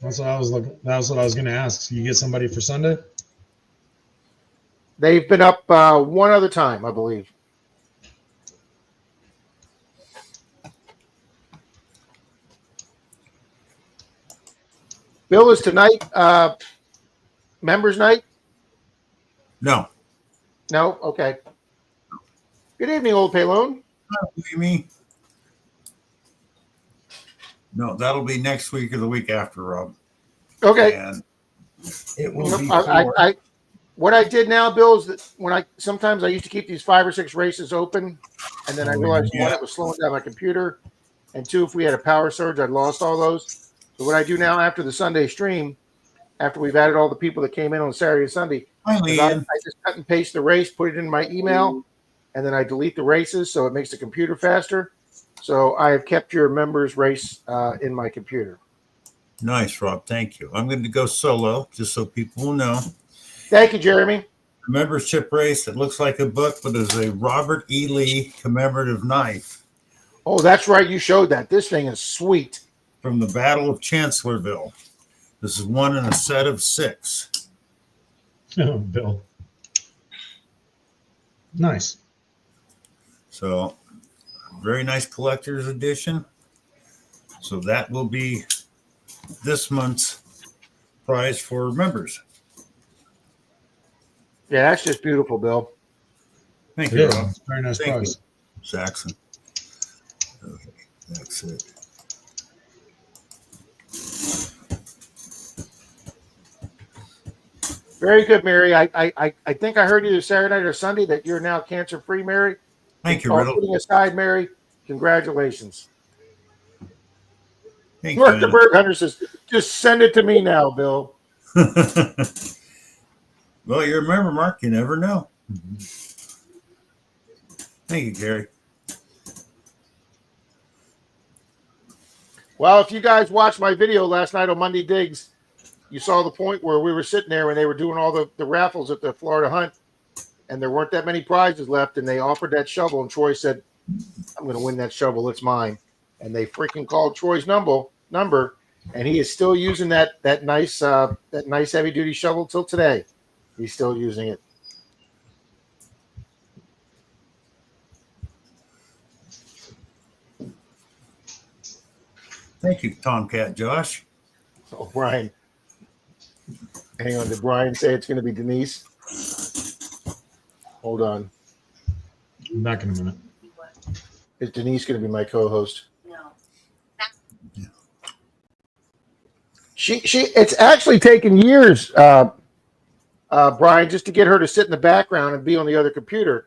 That's what I was looking. That's what I was going to ask. You get somebody for Sunday? They've been up one other time, I believe. Bill, is tonight members night? No. No? Okay. Good evening, Old Paylone. Me? No, that'll be next week or the week after, Rob. Okay. And it will be what I did now, Bill, is that sometimes I used to keep these 5 or 6 races open, and then I realized one, it was slowing down my computer, and 2, if we had a power surge, I'd lost all those. So what I do now after the Sunday stream, after we've added all the people that came in on Saturday and Sunday, I just cut and paste the race, put it in my email, and then I delete the races so it makes the computer faster. So I have kept your members race in my computer. Nice, Rob. Thank you. I'm going to go solo just so people will know. Thank you, Jeremy. A membership race that looks like a book, but is a Robert E. Lee commemorative knife. Oh, that's right. You showed that. This thing is sweet. From the Battle of Chancellorsville. This is one in a set of 6. Oh, Bill. Nice. So, very nice collector's edition. So that will be this month's prize for members. Yeah, that's just beautiful, Bill. Thank you, Rob. Very nice Thank prize. you, Saxon. Okay, that's it. Very good, Mary. I think I heard either Saturday night or Sunday that you're now cancer-free, Mary. Thank you, Riddle. Putting aside, Mary, congratulations. Thank Mark you. the Bird Hunter says, just send it to me now, Bill. Well, you remember, Mark, you never know. Thank you, Gary. Well, if you guys watched my video last night on Monday Digs, you saw the point where we were sitting there when they were doing all the raffles at the Florida Hunt, and there weren't that many prizes left, and they offered that shovel, and Troy said, I'm going to win that shovel. It's mine. And they freaking called Troy's number, and he is still using that nice heavy-duty shovel till today. He's still using it. Thank you, Tomcat Josh. Oh, Brian. Hang on. Did Brian say it's going to be Denise? Hold on. I'm back in a minute. Is Denise going to be my co-host? No. It's actually taken years, Brian, just to get her to sit in the background and be on the other computer.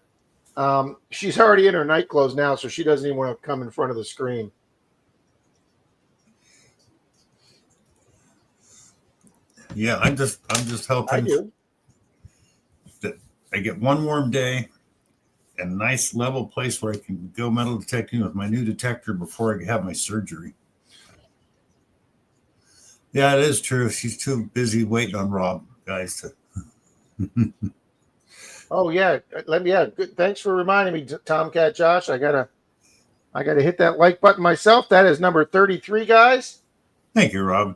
She's already in her night clothes now, so she doesn't even want to come in front of the screen. Yeah, I'm just I hoping do. that I get one warm day and a nice level place where I can go metal detecting with my new detector before I have my surgery. Yeah, it is true. She's too busy waiting on Rob, guys. Oh yeah, yeah. Good. Thanks for reminding me, Tomcat Josh. I gotta hit that like button myself. That is number 33, guys. Thank you, Rob.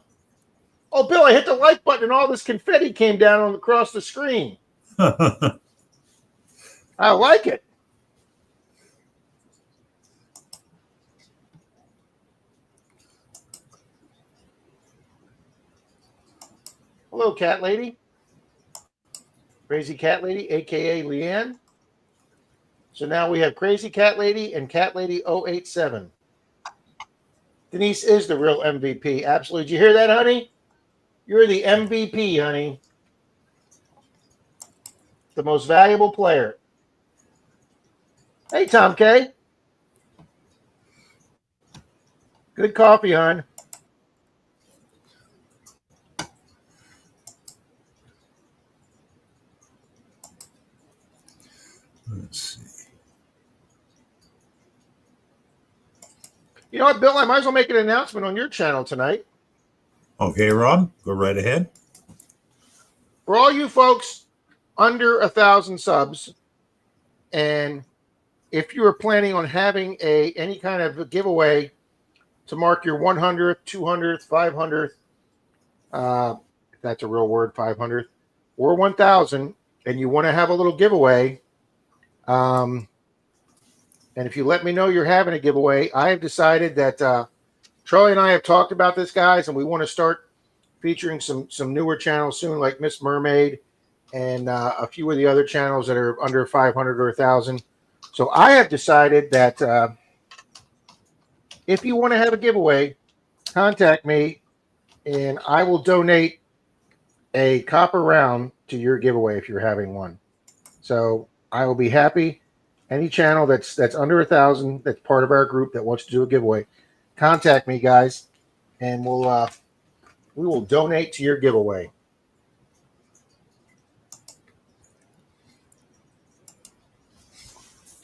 Oh, Bill, I hit the like button and all this confetti came down across the screen. I like it. Hello, Cat Lady. Crazy Cat Lady, aka Leanne. So now we have Crazy Cat Lady and Cat Lady 087. Denise is the real MVP. Absolutely. Did you hear that, honey? You're the MVP, honey. The most valuable player. Hey, Tom K. Good coffee, hon. Let's see. You know what, Bill? I might as well make an announcement on your channel tonight. Okay, Rob, go right ahead. For all you folks under 1,000 subs, and if you are planning on having any kind of a giveaway to mark your 100th, 200th, 500th, if that's a real word, 500th, or 1,000, and you want to have a little giveaway, and if you let me know you're having a giveaway, I have decided that Charlie and I have talked about this, guys, and we want to start featuring some newer channels soon, like Miss Mermaid and a few of the other channels that are under 500 or 1,000. So I have decided that if you want to have a giveaway, contact me, and I will donate a copper round to your giveaway if you're having one. So I will be happy. Any channel that's under 1,000 that's part of our group that wants to do a giveaway, contact me, guys, and we will donate to your giveaway.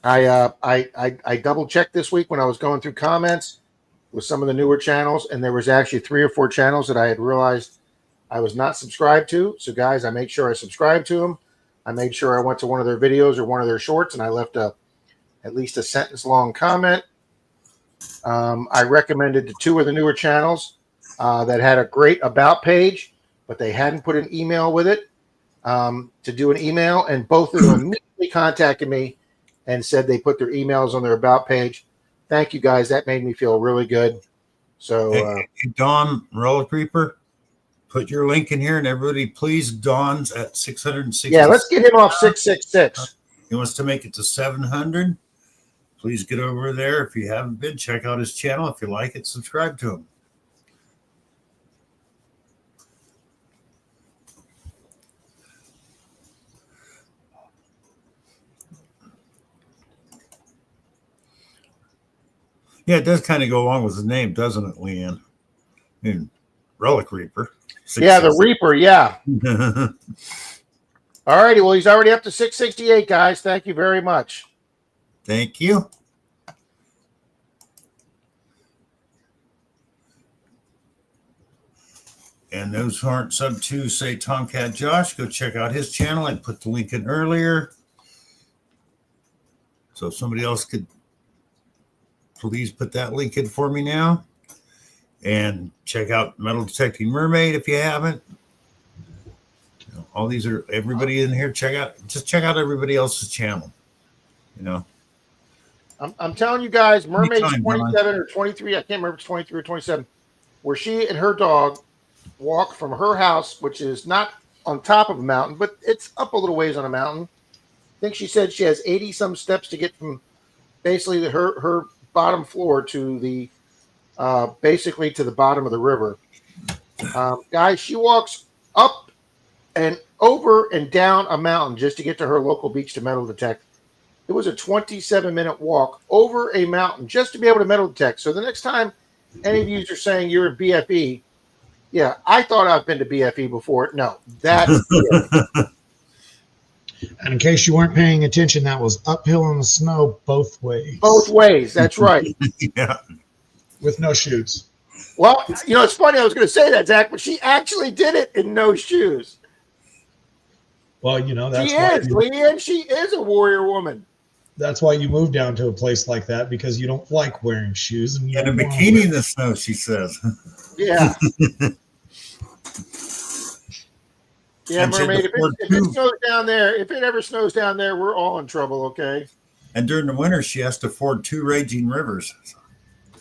I double checked this week when I was going through comments with some of the newer channels, and there was actually 3 or 4 channels that I had realized I was not subscribed to. So, guys, I made sure I subscribed to them. I made sure I went to one of their videos or one of their shorts, and I left at least a sentence-long comment. I recommended to 2 of the newer channels that had a great about page, but they hadn't put an email with it to do an email, and both of them immediately contacted me and said they put their emails on their about page. Thank you, guys. That made me feel really good. So, Hey, Don Roller Creeper, put your link in here, and everybody, please. Don's at 660. yeah, let's get him off 666. He wants to make it to 700. Please get over there. If you haven't been, check out his channel. If you like it, subscribe to him. Yeah, it does kind of go along with his name, doesn't it, Leanne? I mean, Relic Reaper. Yeah, the Reaper. Yeah. All righty. Well, he's already up to 668, guys. Thank you very much. Thank you. And those who aren't sub to, say Tomcat Josh, go check out his channel. I put the link in earlier. So if somebody else could please put that link in for me now. And check out Metal Detecting Mermaid if you haven't. You know, all these are everybody in here. Check out everybody else's channel. You know. I'm telling you guys, Mermaid's Anytime, 27 or 23. I can't remember if it's 23 or 27, where she and her dog walk from her house, which is not on top of a mountain, but it's up a little ways on a mountain. I think she said she has 80 some steps to get from basically her bottom floor to the basically to the bottom of the river. Guys, she walks up and over and down a mountain just to get to her local beach to metal detect. It was a 27-minute walk over a mountain just to be able to metal detect. So the next time any of you are saying you're a BFE, Yeah, I thought I've been to BFE before. No, that's And in case you weren't paying attention, that was uphill in the snow both ways. both ways. That's right. Yeah. With no shoes. Well, it's funny. I was going to say that, Zach, but she actually did it in no shoes. Well, that's She why is, Leanne. She is a warrior woman. That's why you moved down to a place like that, because you don't like wearing shoes. And a bikini in the snow, she says. Yeah. Yeah, Mermaid. If it snows down there, if it ever snows down there, we're all in trouble, okay? And during the winter, she has to ford 2 raging rivers.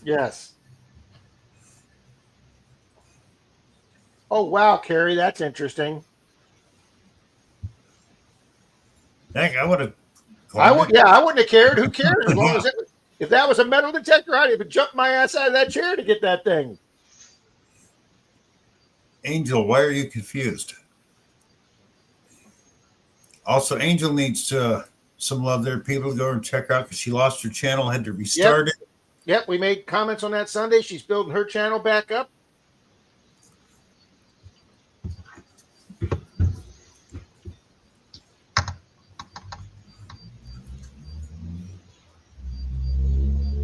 Yes. Oh, wow, Carrie, that's interesting. Heck, I would have. I wouldn't have cared. Who cares? As long as if that was a metal detector, I'd have jumped my ass out of that chair to get that thing. Angel, why are you confused? Also, Angel needs some love there. People to go and check out because she lost her channel, had to restart it. Yep, we made comments on that Sunday. She's building her channel back up.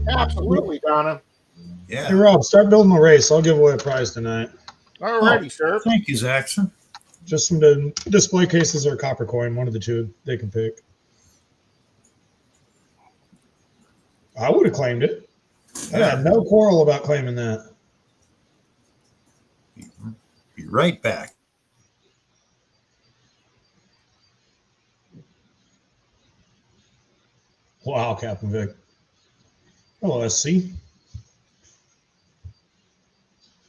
Absolutely, Donna. Yeah. Hey, Rob, start building the race. I'll give away a prize tonight. All righty, sir. Thank you, Zaxxon. Just some display cases or copper coin, one of the two they can pick. I would have claimed it. I had no quarrel about claiming that. Be right back. Wow, Captain Vic. Hello, SC.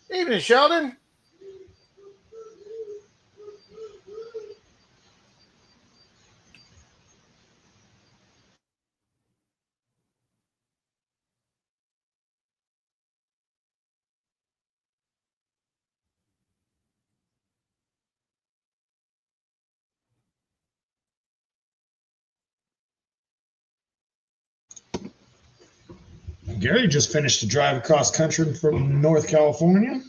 Evening, Sheldon. Gary just finished a drive across country from North California.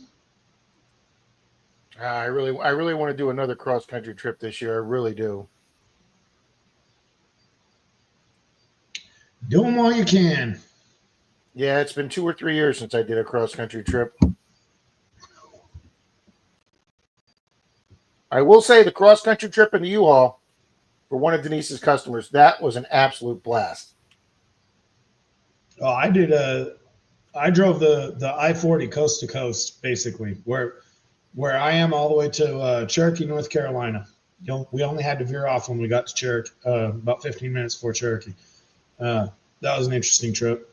I really want to do another cross country trip this year. I really do. Do them while you can. Yeah, it's been 2 or 3 years since I did a cross country trip. I will say the cross country trip in the U-Haul for one of Denise's customers, that was an absolute blast. Oh, I drove the I-40 coast to coast, basically, where I am all the way to Cherokee, North Carolina. We only had to veer off when we got to Cherokee, about 15 minutes before Cherokee. That was an interesting trip.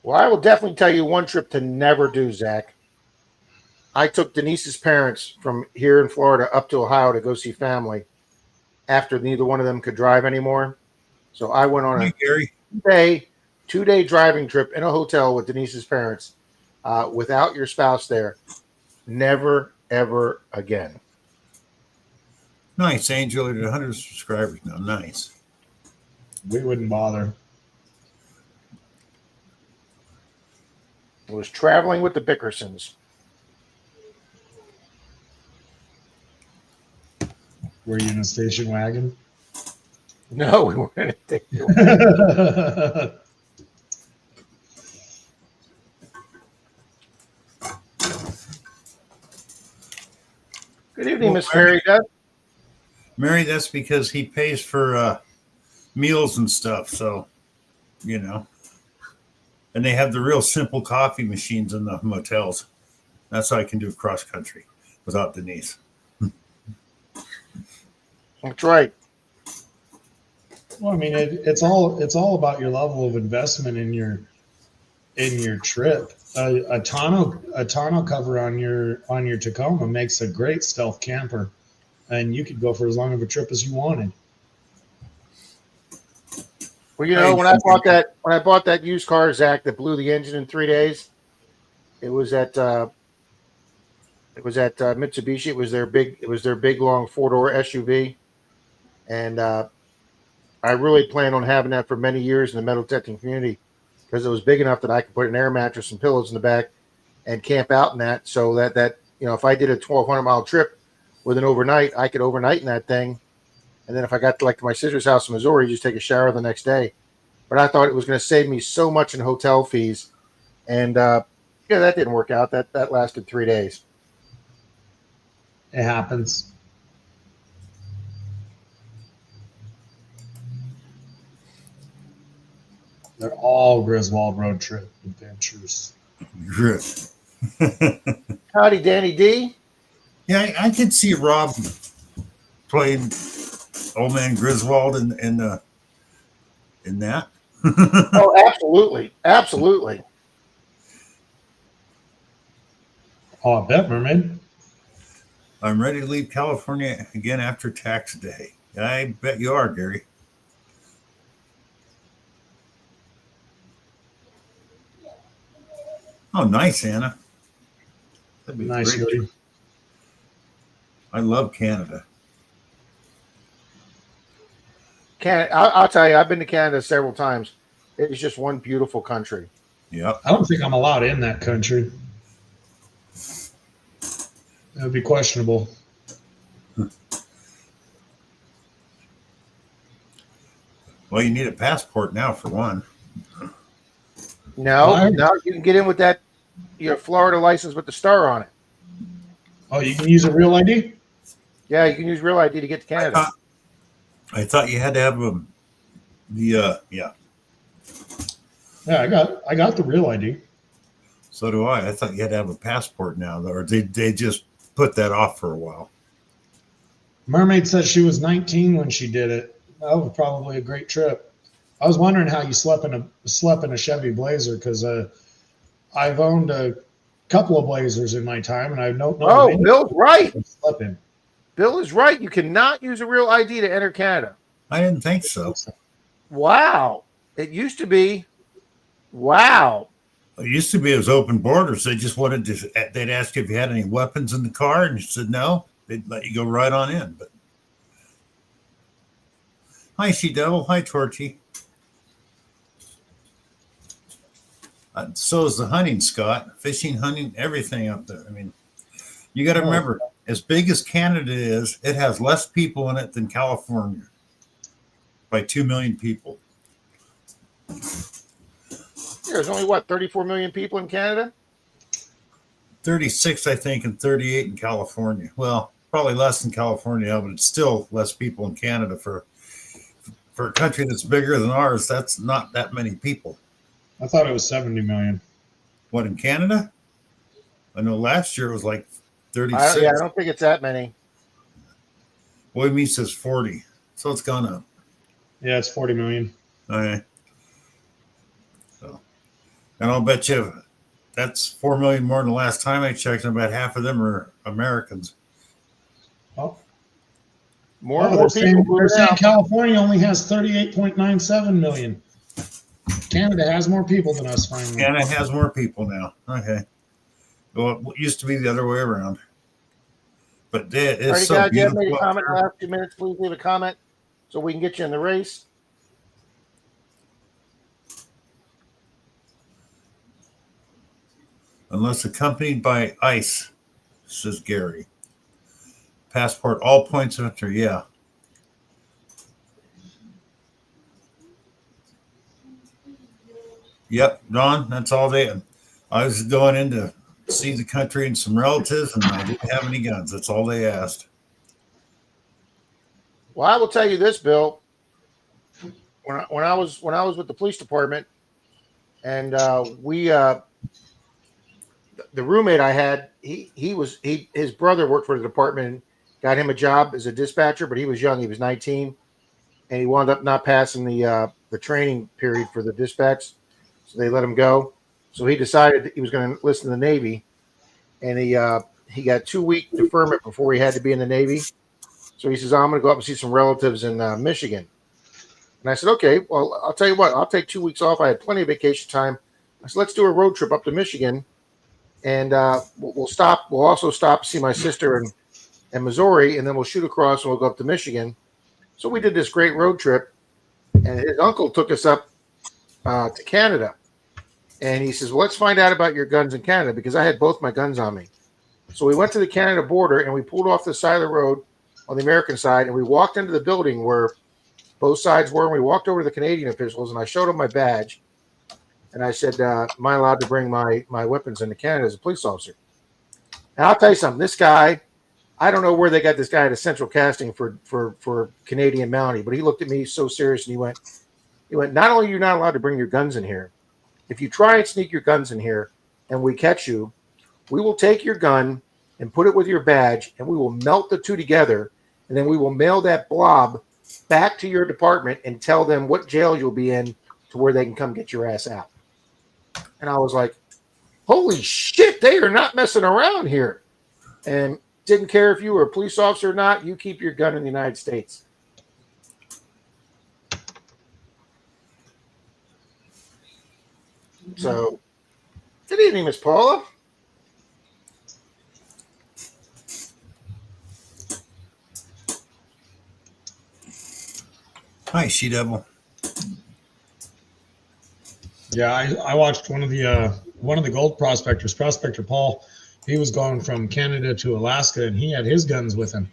Well, I will definitely tell you one trip to never do, Zach. I took Denise's parents from here in Florida up to Ohio to go see family after neither one of them could drive anymore. So I went on a two-day driving trip in a hotel with Denise's parents without your spouse there. Never, ever again. Nice, Angel. You're 100 subscribers now. Nice. We wouldn't bother. It was traveling with the Bickersons. Were you in a station wagon? No, we weren't in a station wagon. Good evening, Miss Mary. Mary, that's because he pays for meals and stuff. So, and they have the real simple coffee machines in the motels. That's how I can do cross country without Denise. That's right. Well, I mean, it's all about your level of investment in your trip. A tonneau cover on your Tacoma makes a great stealth camper, and you could go for as long of a trip as you wanted. Well, when I bought that used car, Zach, that blew the engine in 3 days, it was at Mitsubishi. It was their big long 4-door SUV, and I really plan on having that for many years in the metal detecting community. because it was big enough that I could put an air mattress and pillows in the back and camp out in that. So that if I did a 1,200-mile trip with an overnight, I could overnight in that thing. And then if I got to my sister's house in Missouri, just take a shower the next day. But I thought it was going to save me so much in hotel fees. And that didn't work out. That lasted 3 days. It happens. They're all Griswold road trip adventures. Howdy, Danny D. Yeah, I could see Rob playing Old Man Griswold in that. Oh, absolutely. Absolutely. Oh, I bet, Mermaid. I'm ready to leave California again after tax day. I bet you are, Gary. Oh, nice, Anna. That'd be Nice, great. Yuri. I love Canada. I'll tell you, I've been to Canada several times. It's just one beautiful country. Yep. I don't think I'm allowed in that country. That would be questionable. Well, you need a passport now for one. No, you can get in with that Florida license with the star on it. Oh, you can use a real ID? Yeah, you can use real ID to get to Canada. I thought you had to have yeah. Yeah, I got the real ID. So do I. I thought you had to have a passport now, or they just put that off for a while. Mermaid said she was 19 when she did it. That was probably a great trip. I was wondering how you slept in a Chevy Blazer, because I've owned a couple of Blazers in my time, and I don't know. Oh, Bill's right. Slept in. Bill is right. You cannot use a real ID to enter Canada. I didn't think so. Wow. It used to be. Wow. It used to be it was open borders. They just wanted to. They'd ask you if you had any weapons in the car, and you said no. They'd let you go right on in. But hi, She Devil. Hi, Torchy. So is the hunting, Scott. Fishing, hunting, everything up there. I mean, you got to remember, as big as Canada is, it has less people in it than California by 2 million people. There's only 34 million people in Canada? 36, I think, and 38 in California. Well, probably less than California, but it's still less people in Canada for a country that's bigger than ours. That's not that many people. I thought it was 70 million. What, in Canada? I know last year it was like 36. I don't think it's that many. Boy Meat says 40, so it's gone up. Yeah, it's 40 million. All right. So, and I'll bet you that's 4 million more than the last time I checked, and about half of them are Americans. Oh. More and more people. They're saying California only has 38.97 million. Canada has more people than us, finally. Canada has more people now. Okay. Well, it used to be the other way around. But it's so beautiful. beautiful. Made a comment in the last 2 minutes. Please leave a comment so we can get you in the race. Unless accompanied by ICE, says Gary. Passport, all points of entry, yeah. Yep, Don, that's all they. I was going in to see the country and some relatives, and I didn't have any guns. That's all they asked. Well, I will tell you this, Bill. When I was with the police department, and the roommate I had, his brother worked for the department and got him a job as a dispatcher, but he was young. He was 19, and he wound up not passing the training period for the dispatch. So they let him go. So he decided that he was going to enlist in the Navy, and he got 2-week deferment before he had to be in the Navy. So he says, I'm going to go up and see some relatives in Michigan. And I said, okay, well, I'll tell you what, I'll take 2 weeks off. I had plenty of vacation time. I said, let's do a road trip up to Michigan, and we'll stop. We'll also stop to see my sister in Missouri, and then we'll shoot across and we'll go up to Michigan. So we did this great road trip, and his uncle took us up to Canada. And he says, well, let's find out about your guns in Canada because I had both my guns on me. So we went to the Canada border and we pulled off the side of the road on the American side and we walked into the building where both sides were. And we walked over to the Canadian officials and I showed them my badge. And I said, am I allowed to bring my weapons into Canada as a police officer? And I'll tell you something, this guy, I don't know where they got this guy at a central casting for Canadian Mountie, but he looked at me so serious and he went, not only are you not allowed to bring your guns in here, if you try and sneak your guns in here and we catch you, we will take your gun and put it with your badge and we will melt the two together and then we will mail that blob back to your department and tell them what jail you'll be in to where they can come get your ass out. And I was like, holy shit, they are not messing around here. And didn't care if you were a police officer or not, you keep your gun in the United States. So, good evening, Miss Paula. Hi, She-Devil. Yeah, I watched one of the gold prospectors, Prospector Paul. He was going from Canada to Alaska, and he had his guns with him,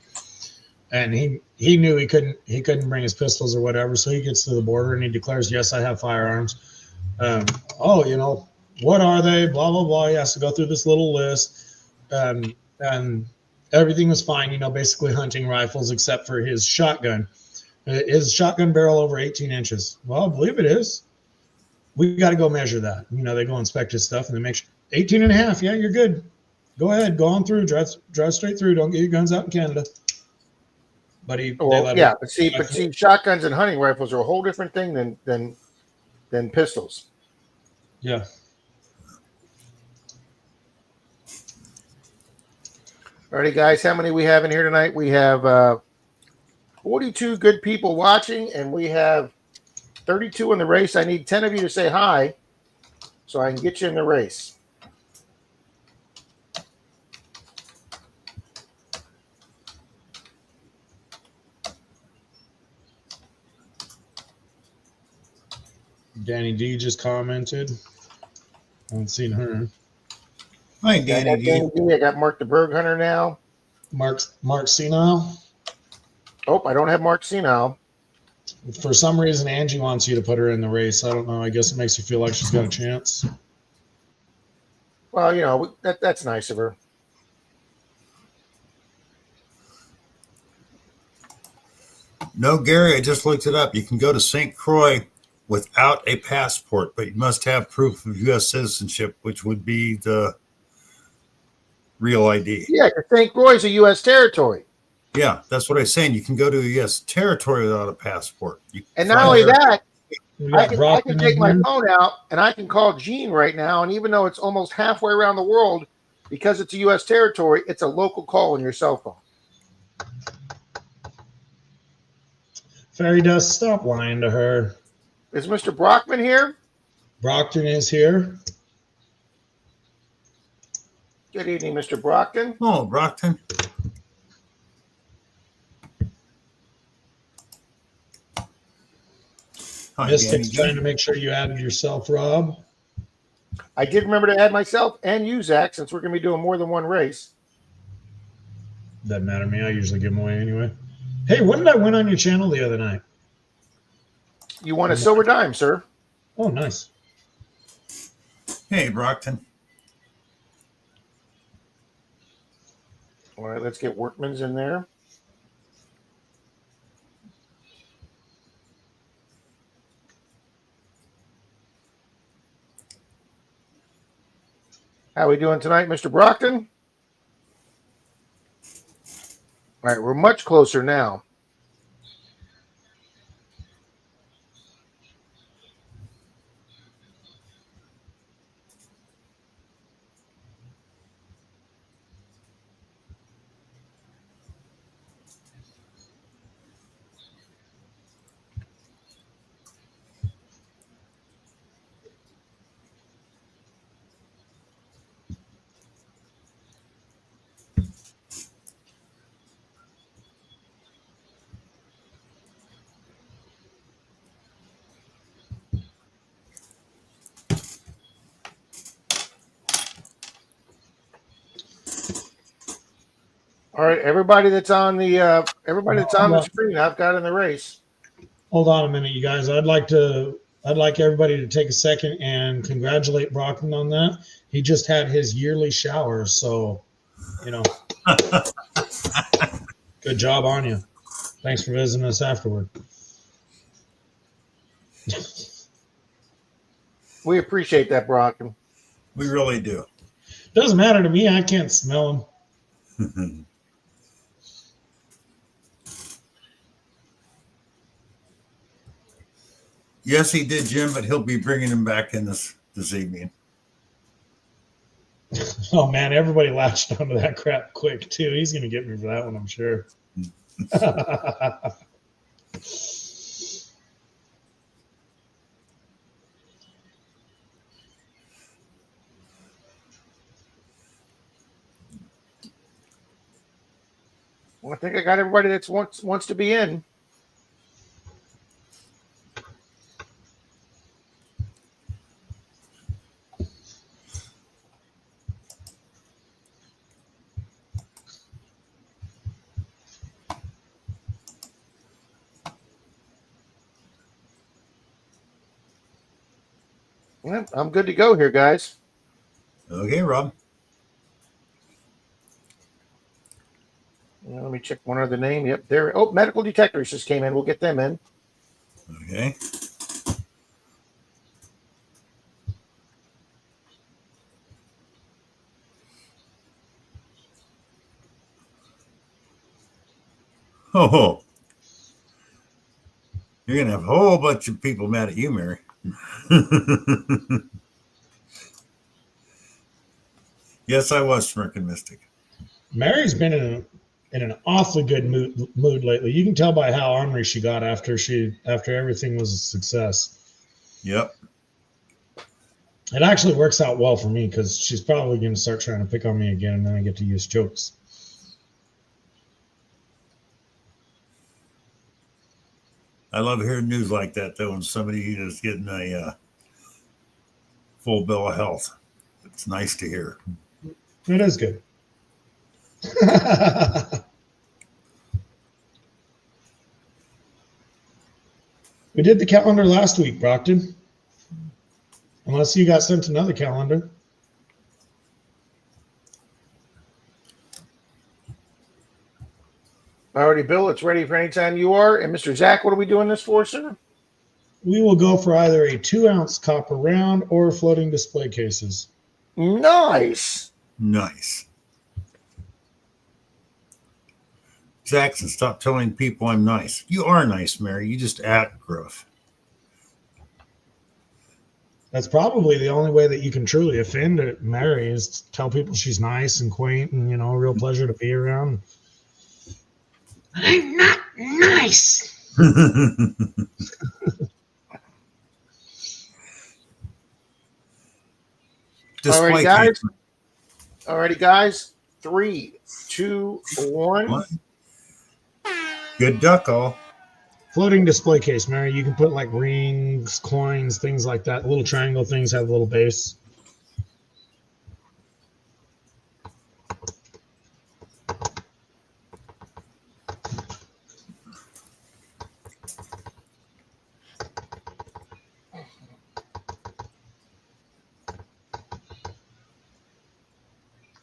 and he knew he couldn't bring his pistols or whatever. So he gets to the border and he declares, "Yes, I have firearms." What are they? Blah blah blah. He has to go through this little list, and everything was fine. Basically hunting rifles except for his shotgun. His shotgun barrel over 18 inches. Well, I believe it is. We got to go measure that. They go inspect his stuff and they make sure 18 and a half. Yeah, you're good. Go ahead. Go on through. Drive straight through. Don't get your guns out in Canada. But see, shotguns and hunting rifles are a whole different thing than pistols. Yeah. Alrighty, guys. How many we have in here tonight? We have 42 good people watching, and we have 32 in the race. I need 10 of you to say hi so I can get you in the race. Danny D just commented. I haven't seen her. Hi, Danny D. I got Mark the Berg Hunter now. Mark Senile. Oh, I don't have Mark Senile. For some reason, Angie wants you to put her in the race. I don't know. I guess it makes her feel like she's got a chance. Well, that's nice of her. No, Gary, I just looked it up. You can go to St. Croix without a passport, but you must have proof of U.S. citizenship, which would be the real ID. Yeah, St. Croix is a U.S. territory. Yeah, that's what I'm saying. You can go to a U.S. territory without a passport. And not only that, I Yeah, can take my phone out and I can call Gene right now. And even though it's almost halfway around the world, because it's a U.S. territory, it's a local call on your cell phone. Fairy Dust, stop lying to her. Is Mr. Brockman here? Brockton is here. Good evening, Mr. Brockton. Oh, Brockton. Hi, Mystic's Danny. trying to make sure you added yourself, Rob. I did remember to add myself and you, Zach, since we're going to be doing more than one race. Doesn't matter to me. I usually give them away anyway. Hey, what did I win on your channel the other night? You won a silver dime, sir. Oh, nice. Hey, Brockton. All right, let's get Workman's in there. How are we doing tonight, Mr. Brockton? All right, we're much closer now. All right, everybody that's on the screen, I've got in the race. Hold on a minute, you guys. I'd like everybody to take a second and congratulate Brockton on that. He just had his yearly shower, so good job on you. Thanks for visiting us afterward. We appreciate that, Brockton. We really do. Doesn't matter to me. I can't smell him. Yes, he did, Jim, but he'll be bringing him back in this evening. Oh man, everybody latched onto that crap quick too. He's gonna get me for that one, I'm sure. Well, I think I got everybody that wants to be in. Well, I'm good to go here, guys. Okay, Rob. Let me check one other name. Yep, there. Oh, medical detectors just came in. We'll get them in. Okay. Oh, you're going to have a whole bunch of people mad at you, Mary. Yes, I was smirking Mystic. Mary's been in an awfully good mood lately. You can tell by how ornery she got after everything was a success. Yep. It actually works out well for me because she's probably going to start trying to pick on me again, and then I get to use jokes. I love hearing news like that, though, when somebody is getting a full bill of health. It's nice to hear. It is good. We did the calendar last week, Brockton. Unless you got sent another calendar. Alrighty, Bill, it's ready for any time you are. And Mr. Zach, what are we doing this for, sir? We will go for either a 2-ounce copper round or floating display cases. Nice. Nice. Jackson, stop telling people I'm nice. You are nice, Mary. You just act gruff. That's probably the only way that you can truly offend Mary is to tell people she's nice and quaint and, a real pleasure to be around. I'm not nice. Alrighty, guys. 3, 2, 1. Good duck, all. Floating display case, Mary. You can put like rings, coins, things like that. Little triangle things have a little base.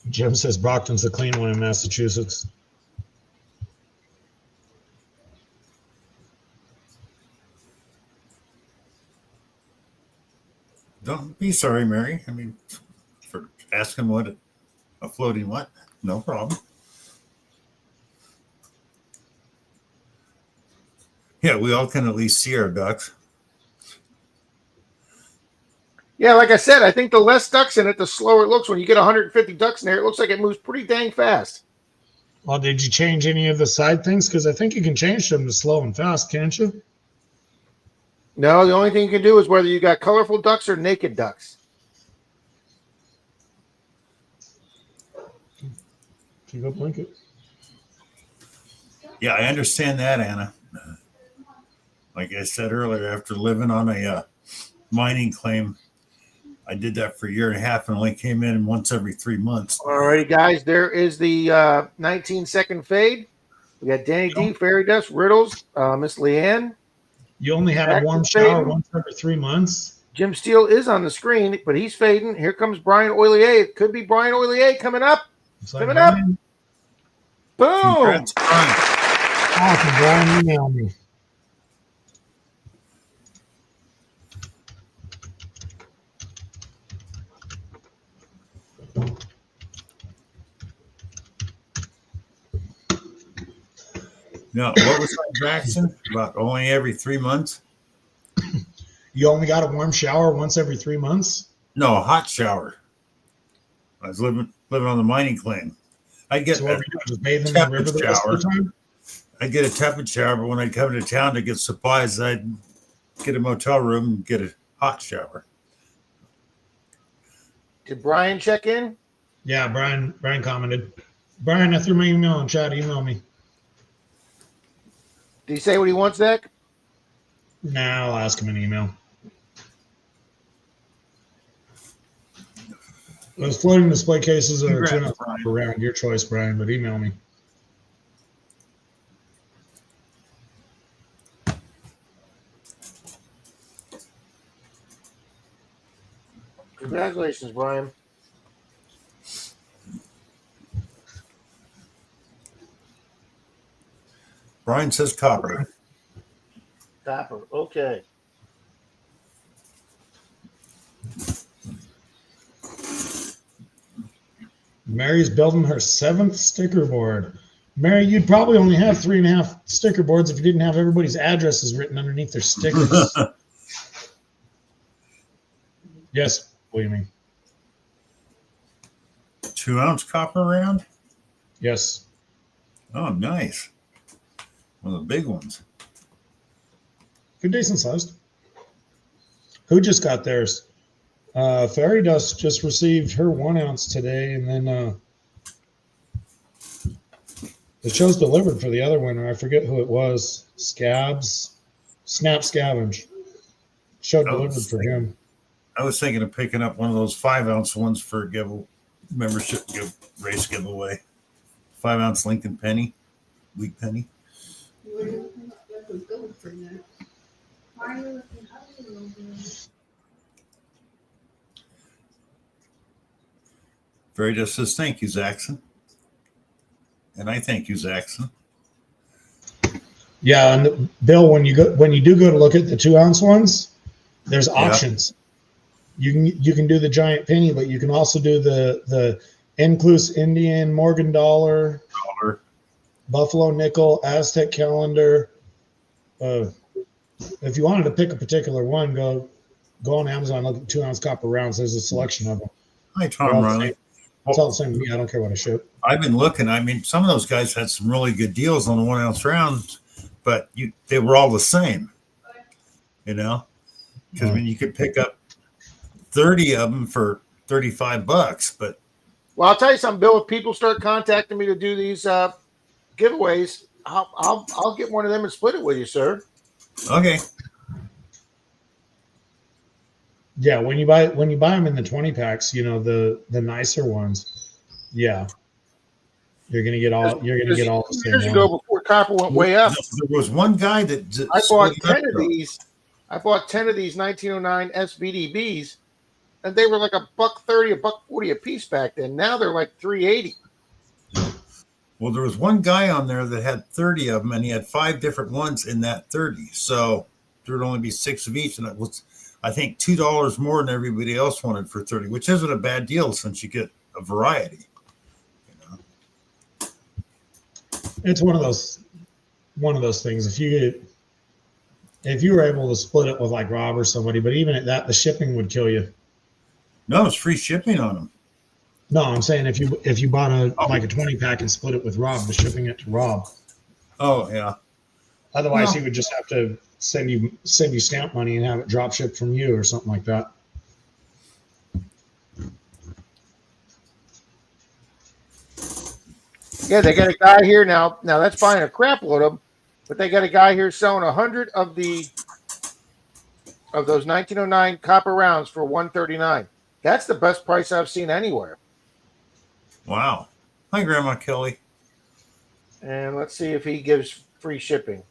Jim says Brockton's the clean one in Massachusetts. Don't be sorry, Mary. I mean, for asking what a floating what? No problem. Yeah, we all can at least see our ducks. Yeah, like I said, I think the less ducks in it, the slower it looks. When you get 150 ducks in there, it looks like it moves pretty dang fast. Well, did you change any of the side things? Because I think you can change them to slow and fast, can't you? No, the only thing you can do is whether you got colorful ducks or naked ducks. Can you go blink it? Yeah, I understand that, Anna. Like I said earlier, after living on a mining claim I did that for a year and a half and only came in once every 3 months. All righty, guys. There is the 19-second fade. We got Danny D, Fairy Dust, Riddles, Miss Leanne. You only had a Jackson's warm shower fading. once every 3 months. Jim Steele is on the screen, but he's fading. Here comes Brian Oilier. It could be Brian Oilier coming up. It's like, Coming up. Brian, Boom. Congrats, Brian. awesome, Brian, email me. Now, what was that, Jackson? About only every 3 months? You only got a warm shower once every 3 months? No, a hot shower. I was living on the mining claim. I'd get So what were you doing? Just bathing in the tepid river the rest of the time? I'd get a tepid shower, but when I'd come to town to get supplies, I'd get a motel room and get a hot shower. Did Brian check in? Yeah, Brian commented. Brian, I threw my email in chat. Email me. Did he say what he wants, Zach? Nah, I'll ask him an email. Those floating display cases are Congrats, 2.5 Brian. per round. Your choice, Brian, but email me. Congratulations, Brian. Brian says copper. Copper. Okay. Mary's building her 7th sticker board. Mary, you'd probably only have 3.5 sticker boards if you didn't have everybody's addresses written underneath their stickers. Yes, what do you mean? 2-ounce copper round? Yes. Oh, nice. One of the big ones. Good, decent sized. Who just got theirs? Fairy Dust just received her 1 ounce today, and then it shows delivered for the other winner. I forget who it was. Snap Scavenge. Showed delivered for him. I was thinking of picking up one of those 5-ounce ones for race giveaway. 5-ounce Lincoln penny, wheat penny. Very just says thank you, Zaxxon. And I thank you, Zaxxon. Yeah, and Bill, when you do go to look at the 2-ounce ones, there's options. You can do the giant penny, but you can also do the Inclus Indian, Morgan Dollar, Buffalo Nickel, Aztec Calendar. If you wanted to pick a particular one, go on Amazon, look at 2-ounce copper rounds. There's a selection of them. Hi, Tom Riley. It's all the same to me. I don't care what I ship. I've been looking. I mean, some of those guys had some really good deals on the 1-ounce rounds, but they were all the same, because I mean, you could pick up 30 of them for $35, but Well, I'll tell you something, Bill. If people start contacting me to do these giveaways, I'll get one of them and split it with you, sir. okay. Yeah, when you buy them in the 20 packs, the nicer ones, yeah, you're gonna get all the same. Years ago, before copper went way up, There was one guy that I bought 10 of these. I bought 10 of these 1909 SVDBs, and they were like $1.30, $1.40 a piece back then. Now they're like $3.80. Well, there was one guy on there that had 30 of them, and he had 5 different ones in that 30. So there would only be 6 of each, and it was, I think, $2 more than everybody else wanted for 30, which isn't a bad deal since you get a variety. It's one of those things. If you were able to split it with like Rob or somebody, but even at that, the shipping would kill you. No, it's free shipping on them. No, I'm saying if you bought like a 20 pack and split it with Rob, the shipping it to Rob. Oh yeah. Otherwise, he would just have to send you stamp money and have it drop shipped from you or something like that. Yeah, they got a guy here now. Now that's buying a crap load of them, but they got a guy here selling 100 of the of those 1909 copper rounds for $139. That's the best price I've seen anywhere. Wow. Hi, Grandma Kelly. And let's see if he gives free shipping.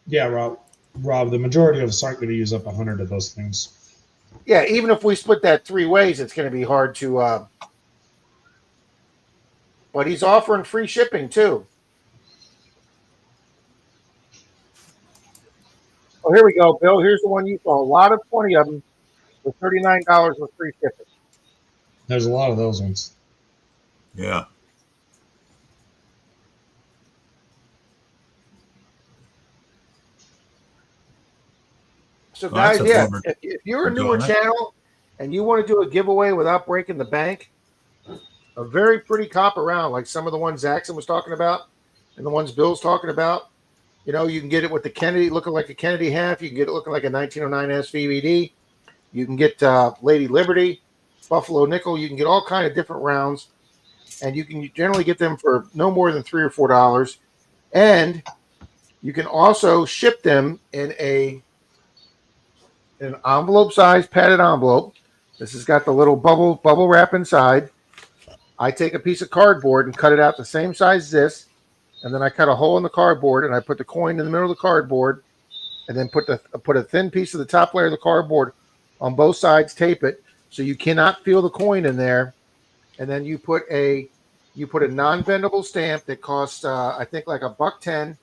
Yeah, Rob, the majority of us aren't going to use up 100 of those things. Yeah, even if we split that 3 ways, it's going to be hard to. But he's offering free shipping too. Oh, here we go, Bill. Here's the one you saw. A lot of 20 of them for $39 with free shipping. There's a lot of those ones. Yeah. So, Well, that's guys, a yeah, bummer. if you're a You're newer doing it. channel and you want to do a giveaway without breaking the bank, a very pretty copper round, like some of the ones Zaxxon was talking about and the ones Bill's talking about. You know, you can get it with the Kennedy looking like a Kennedy half. You can get it looking like a 1909 SVVD. You can get Lady Liberty, Buffalo Nickel. You can get all kind of different rounds, and you can generally get them for no more than $3 or $4. And you can also ship them in an envelope-sized padded envelope. This has got the little bubble wrap inside. I take a piece of cardboard and cut it out the same size as this, and then I cut a hole in the cardboard and I put the coin in the middle of the cardboard, and then put a thin piece of the top layer of the cardboard on both sides, tape it so you cannot feel the coin in there, and then you put a non-bendable stamp that costs I think like $1.10,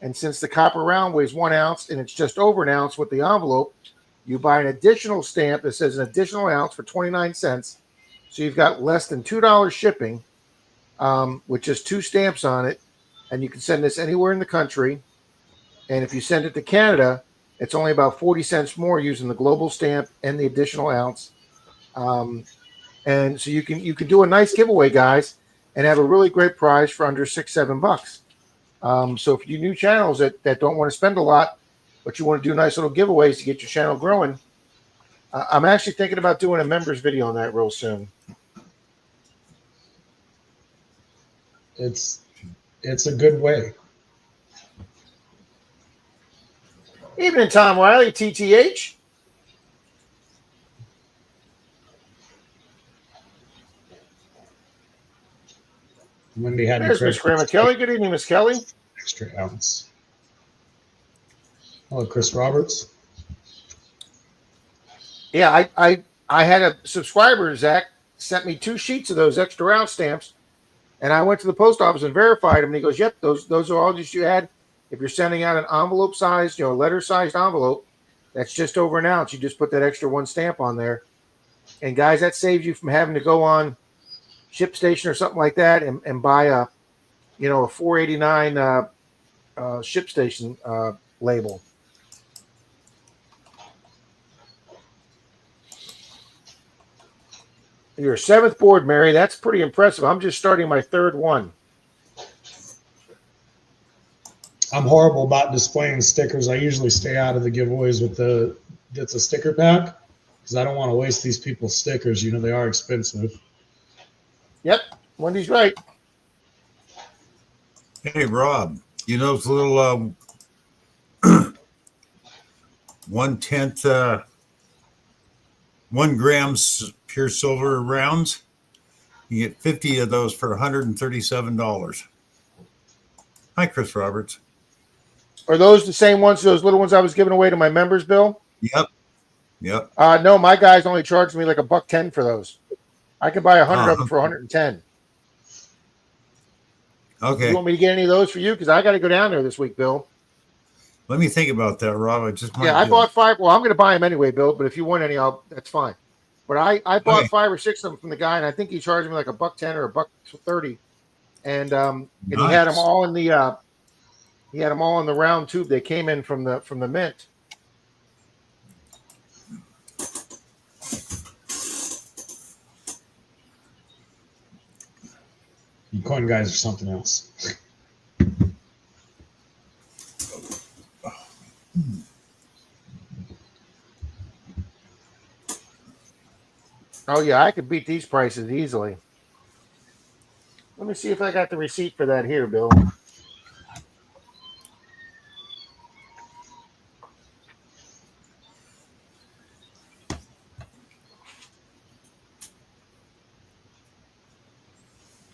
and since the copper round weighs 1 ounce and it's just over an ounce with the envelope, you buy an additional stamp that says an additional ounce for 29 cents, so you've got less than $2 shipping, with just 2 stamps on it, and you can send this anywhere in the country. And if you send it to Canada, it's only about 40 cents more using the global stamp and the additional ounce. And so you can do a nice giveaway, guys, and have a really great prize for under $6-7. So if you new channels that don't want to spend a lot, but you want to do nice little giveaways to get your channel growing, I'm actually thinking about doing a members video on that real soon. It's a good way. Evening, Tom Riley, TTH. Wendy had There's Miss Grandma Kelly. Good evening, Miss Kelly. Extra ounce. Hello, Chris Roberts. Yeah, I had a subscriber, Zach, sent me 2 sheets of those extra round stamps, and I went to the post office and verified them. And he goes, "Yep, those are all just you had. If you're sending out an envelope-sized, letter-sized envelope, that's just over an ounce. You just put that extra 1 stamp on there, and guys, that saves you from having to go on ShipStation or something like that and buy a $4.89 ShipStation label." Your 7th board, Mary. That's pretty impressive. I'm just starting my 3rd one. I'm horrible about displaying stickers. I usually stay out of the giveaways that's a sticker pack because I don't want to waste these people's stickers. They are expensive. Yep, Wendy's right. Hey, Rob, those little 1/10 1 grams pure silver rounds? You get 50 of those for $137. Hi, Chris Roberts. Are those the same ones, those little ones I was giving away to my members, Bill? Yep. No, my guys only charged me like $1.10 for those. I could buy 100 of them for $110. Okay. You want me to get any of those for you? Because I got to go down there this week, Bill. Let me think about that, Rob. I bought 5. Well, I'm going to buy them anyway, Bill. But if you want any, that's fine. But I bought 5 or 6 of them from the guy, and I think he charged me like $1.10 or $1.30. And Nice. he had them all in the round tube. They came in from the mint. You coin guys are something else. Oh, yeah, I could beat these prices easily. Let me see if I got the receipt for that here, Bill.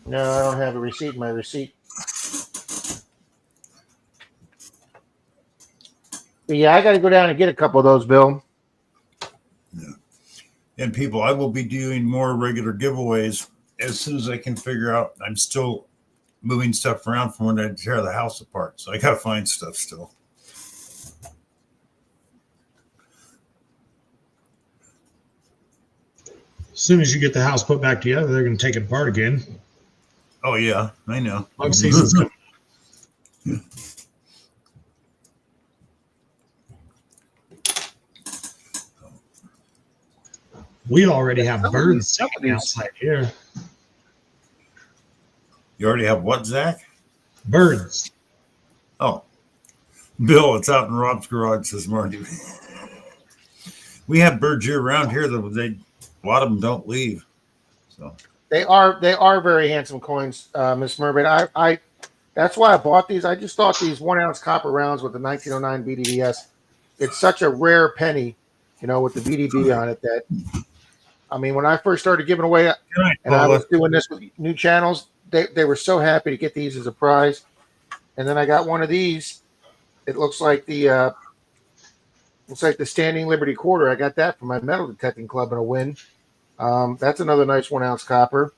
No, I don't have a receipt in my receipt. But yeah, I got to go down and get a couple of those, Bill. Yeah. And people, I will be doing more regular giveaways as soon as I can figure out. I'm still moving stuff around from when I tear the house apart, so I got to find stuff still. As soon as you get the house put back together, they're going to take it apart again. Oh yeah, I know. Bug season's coming. We already have birds singing outside here. You already have what, Zach? Birds. Oh, Bill, it's out in Rob's garage, says Marty. We have birds year round here, though. A lot of them don't leave. So They are very handsome coins, Miss Mermaid. I that's why I bought these. I just thought these 1 ounce copper rounds with the 1909 BDBS. It's such a rare penny, with the BDB on it. That I mean, when I first started giving away, and I was doing this with new channels, they were so happy to get these as a prize. And then I got one of these. It looks like the Standing Liberty quarter. I got that from my metal detecting club in a win. That's another nice 1 ounce copper.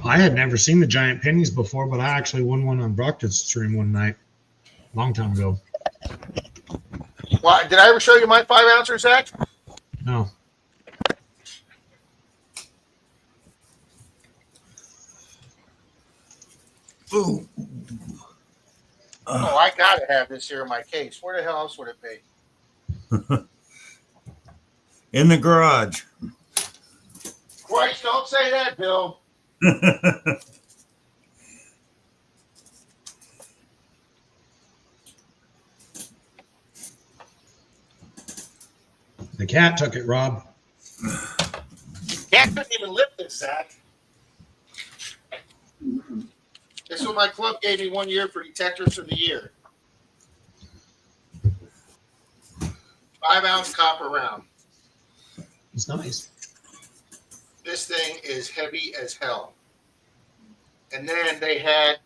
I had never seen the giant pennies before, but I actually won one on Brockton's stream one night, long time ago. Well, did I ever show you my 5 ouncer, Zach? No. Ooh. Oh, I gotta have this here in my case. Where the hell else would it be? In the garage. Christ, don't say that, Bill. The cat took it, Rob. Cat couldn't even lift this, Zach. This is what my club gave me 1 year for Detectors of the Year. 5 ounce copper round. It's nice. This thing is heavy as hell. And then they had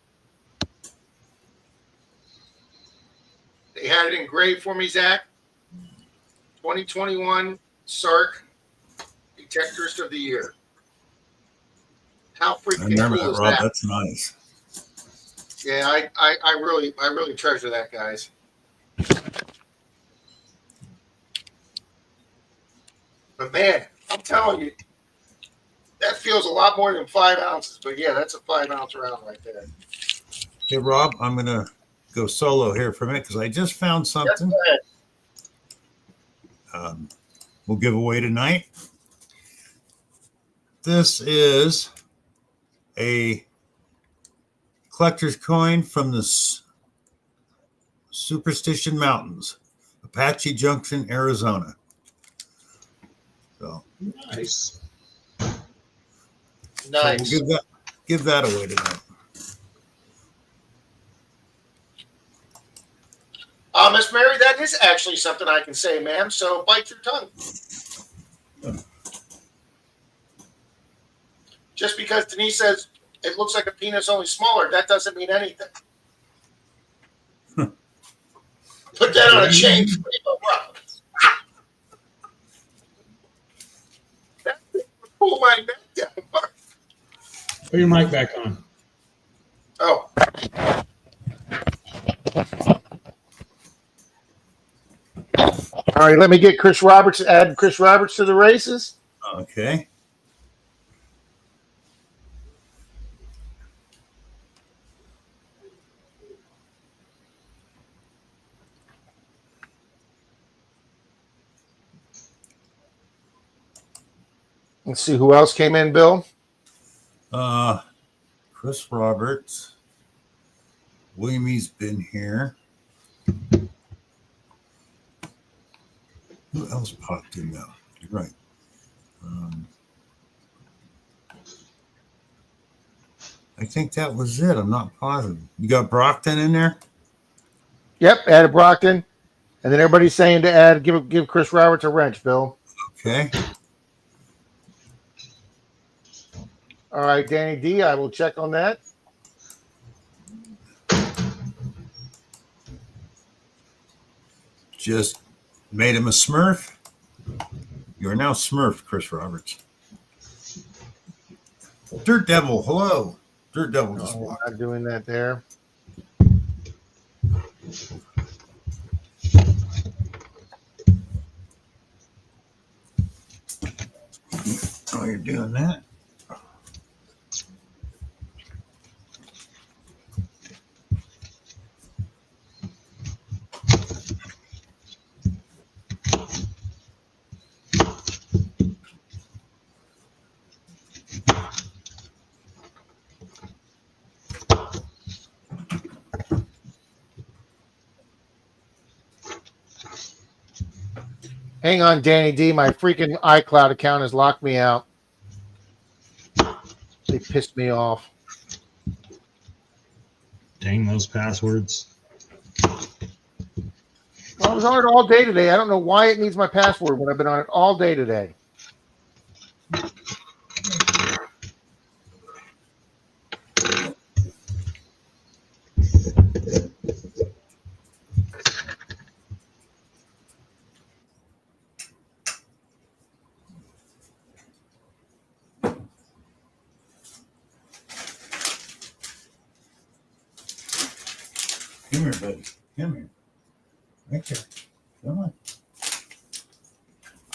it engraved for me, Zach. 2021 SARC Detectors of the Year. How I freaking remember cool that, is Rob. that? That's nice. Yeah, I really treasure that, guys. But man, I'm telling you, that feels a lot more than 5 ounces. But yeah, that's a 5 ounce round right there. Hey, Rob, I'm going to go solo here for a minute because I just found something. We'll give away tonight. This is a collector's coin from the Superstition Mountains, Apache Junction, Arizona. So Nice. Nice. So we'll give that away tonight. Miss Mary, that is actually something I can say, ma'am. So bite your tongue. Just because Denise says it looks like a penis, only smaller, that doesn't mean anything. Put that on a chain. That thing would pull my neck down. Put your mic back on. Oh. All right, let me get add Chris Roberts to the races. Okay. Let's see who else came in, Bill. Chris Roberts. Williamie's been here. Who else popped in now? You're right. I think that was it. I'm not positive. You got Brockton in there? Yep, added Brockton. And then everybody's saying to give Chris Roberts a wrench, Bill. Okay. All right, Danny D, I will check on that. Just made him a Smurf. You are now Smurf, Chris Roberts. Dirt Devil, hello. Dirt Devil just I'm walked. not doing that there. Oh, you're doing that? Hang on, Danny D. My freaking iCloud account has locked me out. They pissed me off. Dang those passwords. Well, I was on it all day today. I don't know why it needs my password when I've been on it all day today. Come here, buddy. Come here. Right there. Come on.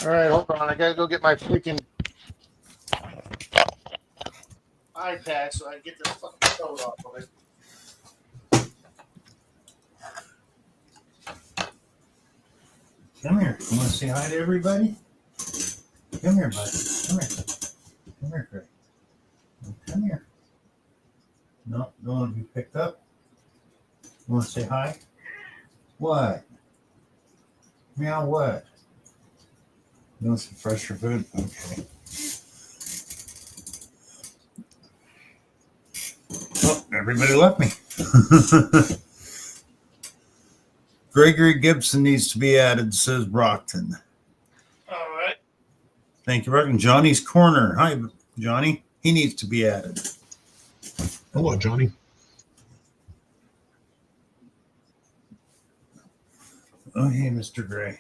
All right, hold on. I gotta go get my freaking iPad so I can get this fucking code off of it. Come here. You want to say hi to everybody? Come here, buddy. Come here. Come here, Craig. Come here. No, don't want to be picked up. You want to say hi? What? Meow what? You want some fresher food? Okay. Oh, everybody left me. Gregory Gibson needs to be added, says Brockton. All right. Thank you, Brockton. Johnny's Corner. Hi, Johnny. He needs to be added. Hello, Johnny. Oh, hey, Mr. Gray.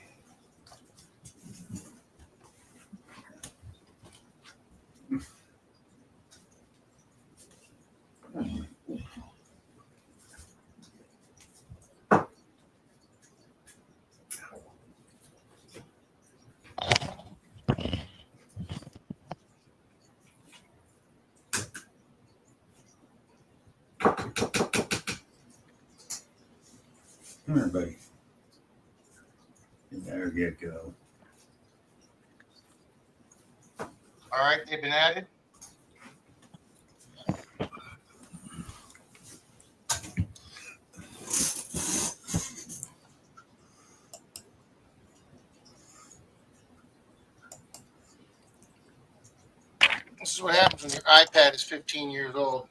Come here, buddy. There you go. All right, they've been added. This is what happens when your iPad is 15 years old.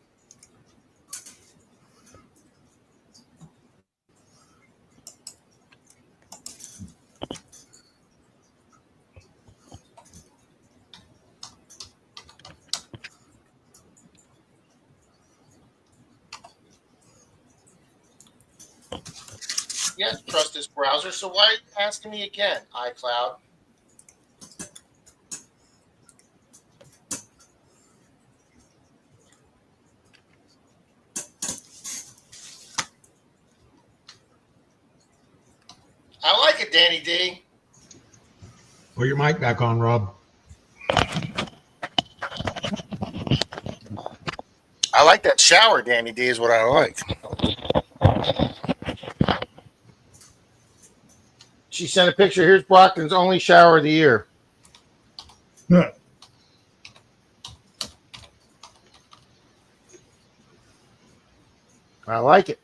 Yes, trust this browser. So why asking me again, iCloud? I like it, Danny D. Put your mic back on, Rob. I like that shower, Danny D, is what I like. She sent a picture. Here's Brockton's only shower of the year. Yeah. I like it.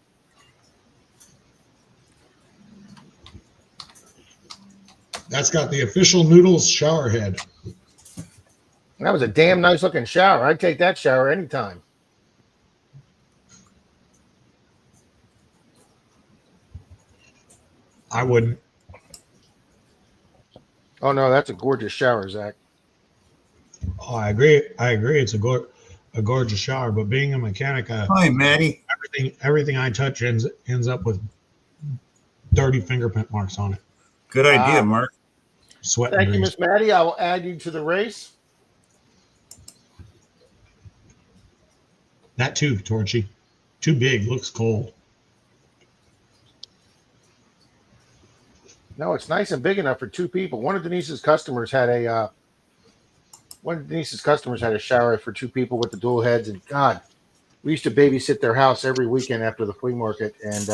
That's got the official Noodles shower head. That was a damn nice looking shower. I'd take that shower anytime. I wouldn't. Oh no, that's a gorgeous shower, Zach. Oh, I agree. It's a a gorgeous shower. But being a mechanic, Hi, Maddie. everything I touch ends up with dirty fingerprint marks on it. Good idea, Mark. Sweat. Thank and you, grease. Miss Maddie. I will add you to the race. That too, Torchy. Too big. Looks cold. No, it's nice and big enough for two people. One of Denise's customers had a shower for two people with the dual heads, and God, we used to babysit their house every weekend after the flea market. And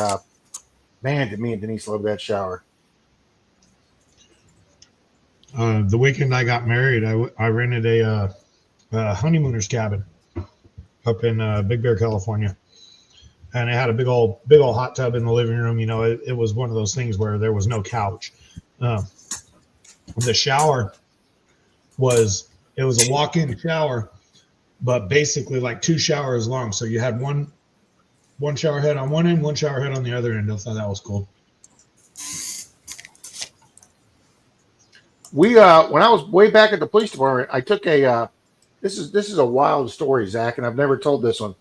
man, did me and Denise love that shower. The weekend I got married, I rented a honeymooner's cabin up in Big Bear, California, and it had a big old hot tub in the living room. You know, it was one of those things where there was no couch. The shower was a walk-in shower, but basically like two showers long. So you had one shower head on one end, one shower head on the other end. I thought that was cool. We when I was way back at the police department, I took a this is a wild story, Zach, and I've never told this one.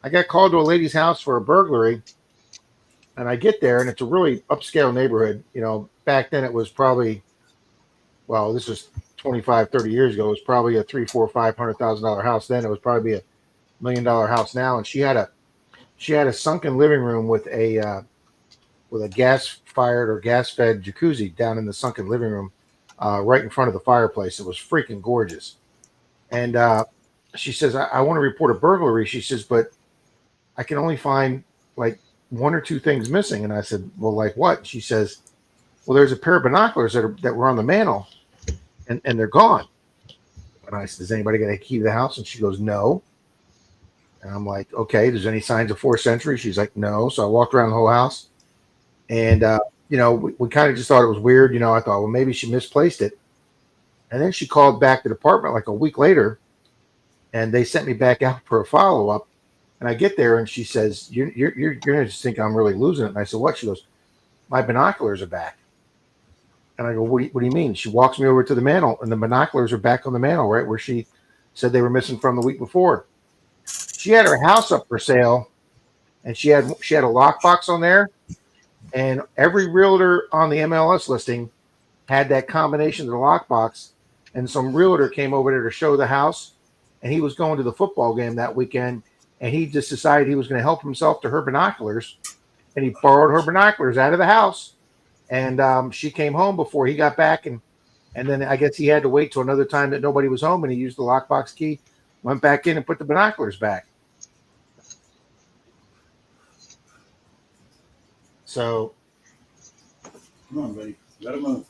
I got called to a lady's house for a burglary, and I get there, and it's a really upscale neighborhood. You know, back then it was probably, well, this was 25, 30 years ago. It was probably a $300,000, $400,000, $500,000 house. Then it was probably a $1 million house now, and she had a sunken living room with a gas fired or gas fed jacuzzi down in the sunken living room, right in front of the fireplace. It was freaking gorgeous. And she says, I want to report a burglary. She says, but I can only find like one or two things missing. And I said, well, like what? She says, well, there's a pair of binoculars that were on the mantle and they're gone. And I said, does anybody got a key to the house? And she goes, no. And I'm like, okay, there's any signs of 4th century? She's like, no. So I walked around the whole house, and you know, we kind of just thought it was weird. You know, I thought, well, maybe she misplaced it. And then she called back to the department like a week later, and they sent me back out for a follow-up. And I get there, and she says, you're going to just think I'm really losing it. And I said, what? She goes, my binoculars are back. And I go, what do you mean? She walks me over to the mantle, and the binoculars are back on the mantle, right where she said they were missing from the week before. She had her house up for sale, and she had a lockbox on there, and every realtor on the MLS listing had that combination of the lockbox. And some realtor came over there to show the house, and he was going to the football game that weekend, and he just decided he was going to help himself to her binoculars, and he borrowed her binoculars out of the house, and she came home before he got back, and then I guess he had to wait till another time that nobody was home, and he used the lockbox key, went back in and put the binoculars back. So, Come on, buddy. Let him move.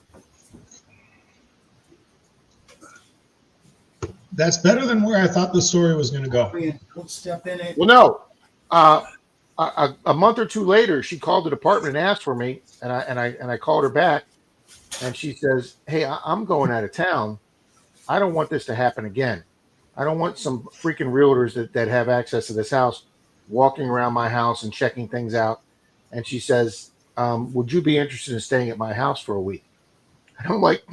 That's better than where I thought the story was going to go. Don't step in it. well, no, a month or two later, she called the department and asked for me, and I called her back, and she says, "Hey, I'm going out of town. I don't want this to happen again. I don't want some freaking realtors that have access to this house walking around my house and checking things out." And she says, would you be interested in staying at my house for a week? And I'm like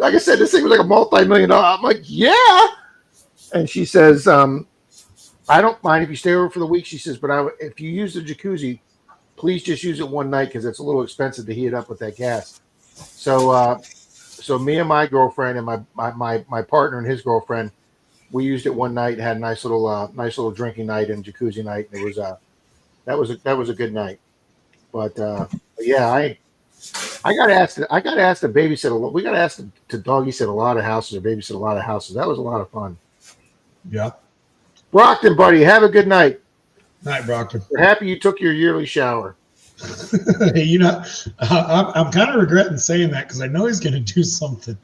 I said, this thing was like a multi-million-dollar. I'm like, yeah. And she says, I don't mind if you stay over for the week. She says, but if you use the jacuzzi, please just use it one night because it's a little expensive to heat it up with that gas. So me and my girlfriend and my partner and his girlfriend, we used it one night and had a nice little drinking night and jacuzzi night. And it was that was a good night. But yeah, I got asked to babysit a lot. We got asked to doggy sit a lot of houses or babysit a lot of houses. That was a lot of fun. Yeah. Brockton, buddy, have a good night. Night, Brockton. We're happy you took your yearly shower. You know, I'm kind of regretting saying that because I know he's going to do something.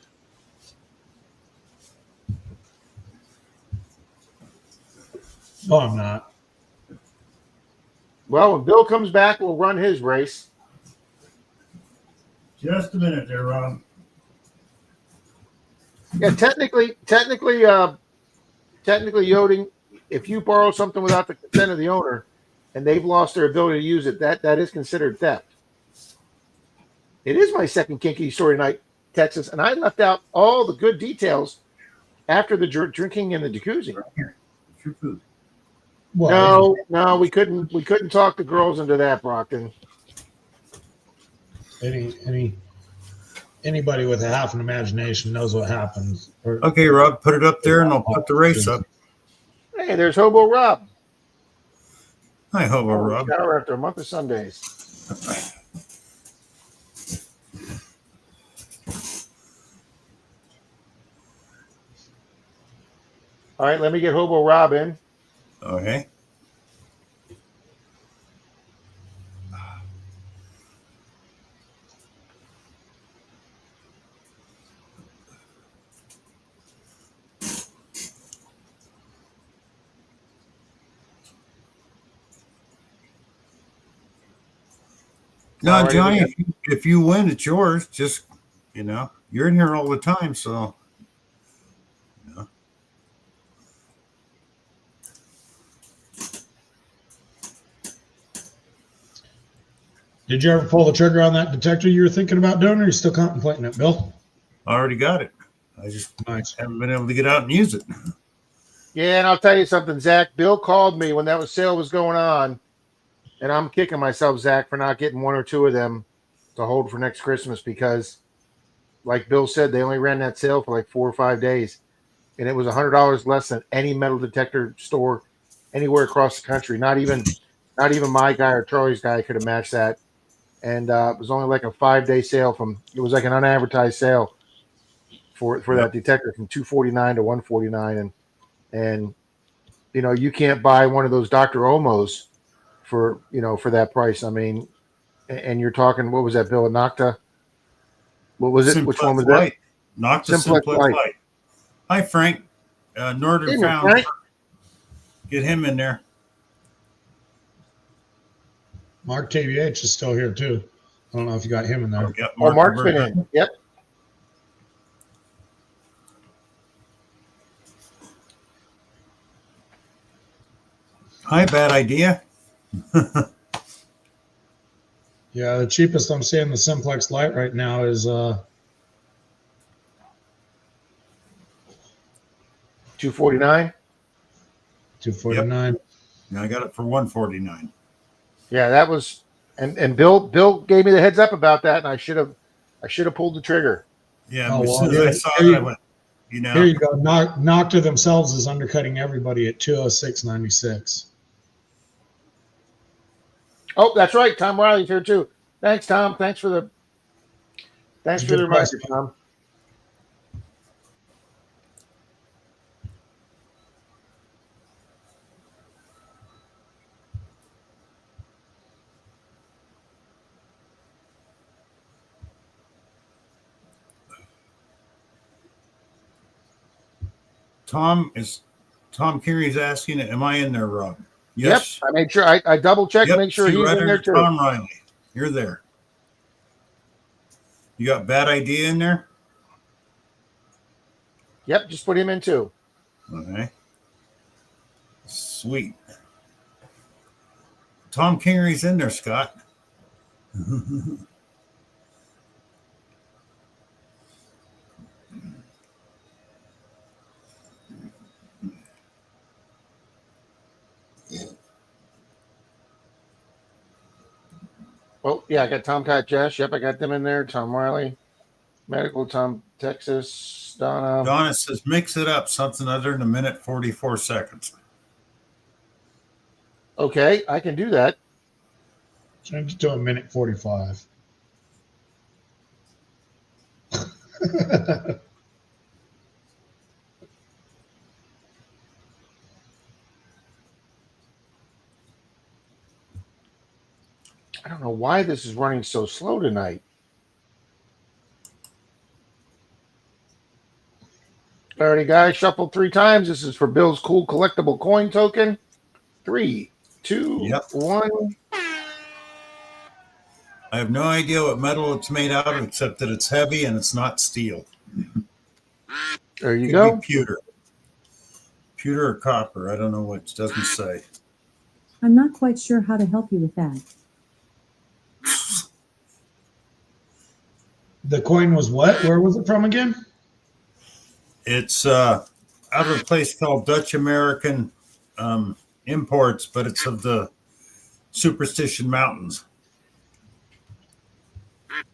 No, I'm not. Well, when Bill comes back, we'll run his race. Just a minute there, Ron. Yeah, technically, Yoding, if you borrow something without the consent of the owner and they've lost their ability to use it, that is considered theft. It is my second kinky story night, Texas, and I left out all the good details after the drinking in the jacuzzi. your food. Well, No, we couldn't talk the girls into that, Brockton. Anybody with a half an imagination knows what happens. Okay, Rob, put it up there, and I'll put the race up. Hey, there's Hobo Rob. Hi, Hobo Rob. Shower after a month of Sundays. All right, let me get Hobo Rob in. Okay. No, Johnny, if you win, it's yours. Just, you're in here all the time, so. Did you ever pull the trigger on that detector you were thinking about doing, or are you still contemplating it, Bill? I already got it. I just haven't been able to get out and use it. Yeah, and I'll tell you something, Zach. Bill called me when that sale was going on, and I'm kicking myself, Zach, for not getting one or two of them to hold for next Christmas because, like Bill said, they only ran that sale for like 4 or 5 days, and it was $100 less than any metal detector store anywhere across the country. Not even my guy or Charlie's guy could have matched that. And it was only like a 5-day sale it was like an unadvertised sale for that detector from $249 to $149. And you can't buy one of those Dr. Omos for that price. I mean, and you're talking, what was that, Bill? Nocta? What was it? Simplex Which one was Light. that? Nocta Simplex Light. Hi, Frank. Northern Found. Frank. Get him in there. Mark KVH is still here too. I don't know if you got him in there. Yep, Mark's been in. Yep. Hi, bad idea. Yeah, the cheapest I'm seeing the Simplex Light right now is $249. $249. Yep. Yeah, I got it for $149. Yeah, that was, and Bill gave me the heads up about that, and I should have pulled the trigger. Yeah, as soon as I saw it, I went, Here you go. Nocta themselves is undercutting everybody at $206.96. Oh, that's right. Tom Riley's here too. Thanks, Tom. Thanks for the reminder, Tom. Tom Carey's asking, am I in there, Rob? Yes. Yep. I made sure I double checked, make sure he's in there too. Tom Riley, you're there. You got bad idea in there? Yep, just put him in too. Okay. Sweet. Tom Carey's in there, Scott. Oh, yeah, I got Tomcat Jess. Yep, I got them in there. Tom Riley, Medical, Tom Texas, Donna. Donna says, mix it up, something other than a minute 44 seconds. Okay, I can do that. Change it to a minute 45. I don't know why this is running so slow tonight. Alrighty, guys, shuffled 3 times. This is for Bill's cool collectible coin token. 3, 2, 1. I have no idea what metal it's made out of, except that it's heavy and it's not steel. There you go. Pewter or copper. I don't know what it doesn't say. I'm not quite sure how to help you with that. The coin was what? Where was it from again? It's out of a place called Dutch American imports, but it's of the Superstition Mountains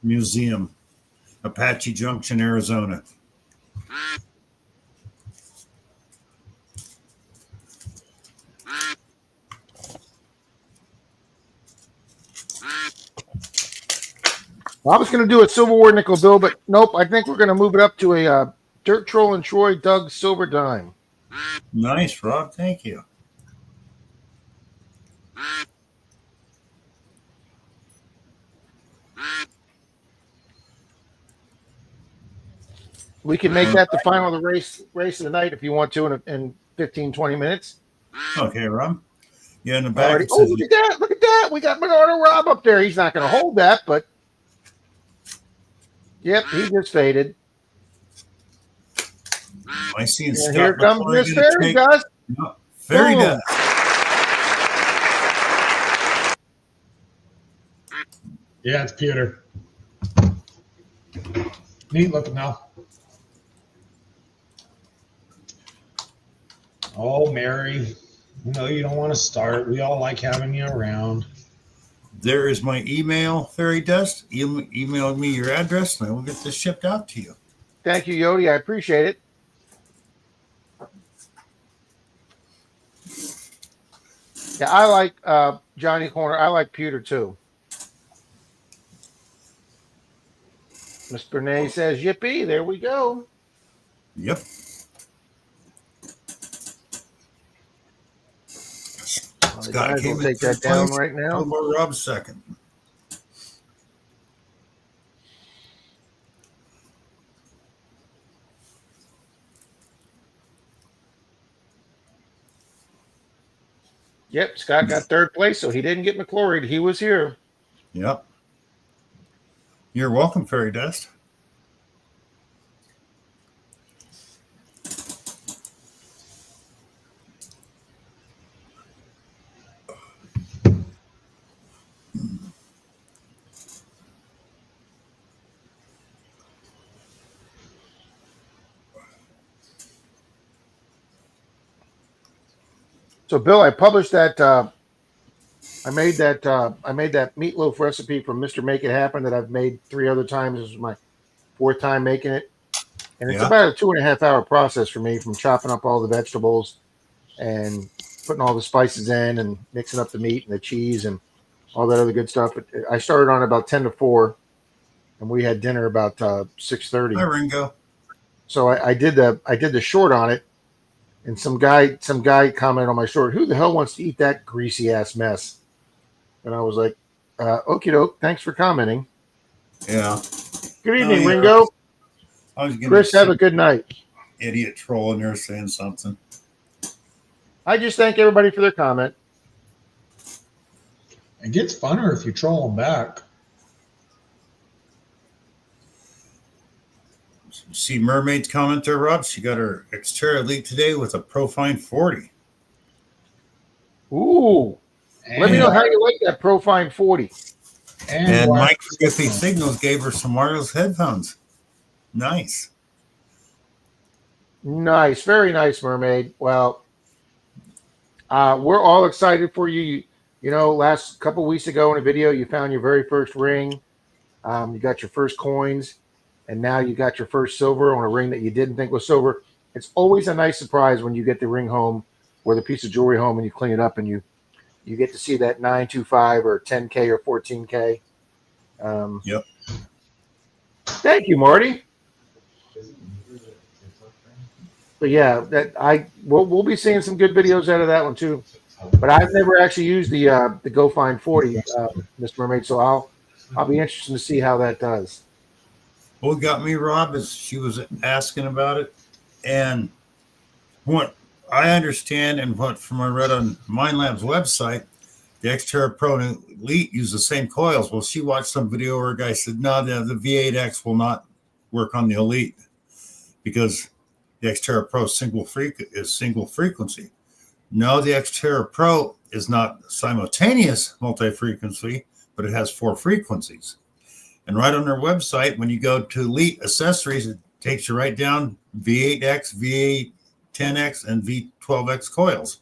Museum, Apache Junction, Arizona. Well, I was going to do a silverware nickel bill, but nope. I think we're going to move it up to a Dirt Troll and Troy Doug silver dime. Nice, Rob. Thank you. We can make that the final of the race of the night if you want to in 15, 20 minutes. Okay, Rob. Yeah, in the back. Alrighty. Oh, look at that. Look at that. We got Bernardo Rob up there. He's not going to hold that, but yep, he just faded. I see. And here comes Miss Fairy Dust. No, Fairy Dust. Yeah, it's pewter. Neat looking now. Oh, Mary. No, you don't want to start. We all like having you around. There is my email, Fairy Dust. You email me your address, and I will get this shipped out to you. Thank you, Yodi. I appreciate it. Yeah, I like Johnny Corner. I like pewter too. Miss Bernay says, "Yippee!" There we go. Yep. Scott will take that down right now. Rob second. Yep, Scott got third place, so he didn't get McClory. He was here. Yep. You're welcome, Fairy Dust. So, Bill, I published that. I made that meatloaf recipe from Mr. Make It Happen that I've made 3 other times. This is my 4th time making it, and it's about a 2.5 hour process for me, from chopping up all the vegetables and putting all the spices in and mixing up the meat and the cheese and all that other good stuff. I started on about 10 to 4, and we had dinner about 6:30. Hi, Ringo. So I did the short on it. And some guy commented on my short, "Who the hell wants to eat that greasy ass mess?" And I was like, "Okie doke, thanks for commenting." Yeah. Good evening, Ringo. Chris, have a good night. Idiot troll in there saying something. I just thank everybody for their comment. It gets funner if you troll them back. See Mermaid's comment there, Rob? She got her Xterra Elite today with a Profine 40. Ooh. Let me know how you like that Profine 40. And Mike Skiffy Signals gave her some wireless headphones. Nice. Nice. Very nice, Mermaid. Well, we're all excited for you. You know, last couple weeks ago in a video, you found your very first ring. You got your first coins. And now you got your first silver on a ring that you didn't think was silver. It's always a nice surprise when you get the ring home or the piece of jewelry home and you clean it up and you get to see that 925 or 10K or 14K. Yep. Thank you, Marty. But yeah, we'll be seeing some good videos out of that one too. But I've never actually used the Go Find 40, Mr. Mermaid, so I'll be interested to see how that does. What got me, Rob, is she was asking about it, and what I understand and what from I read on MindLab's website, the Xterra Pro and Elite use the same coils. Well, she watched some video where a guy said, no, the V8X will not work on the Elite because the Xterra Pro is single frequency. No, the Xterra Pro is not simultaneous multi-frequency, but it has 4 frequencies. And right on their website, when you go to Elite Accessories, it takes you right down V8X, V10X, and V12X coils.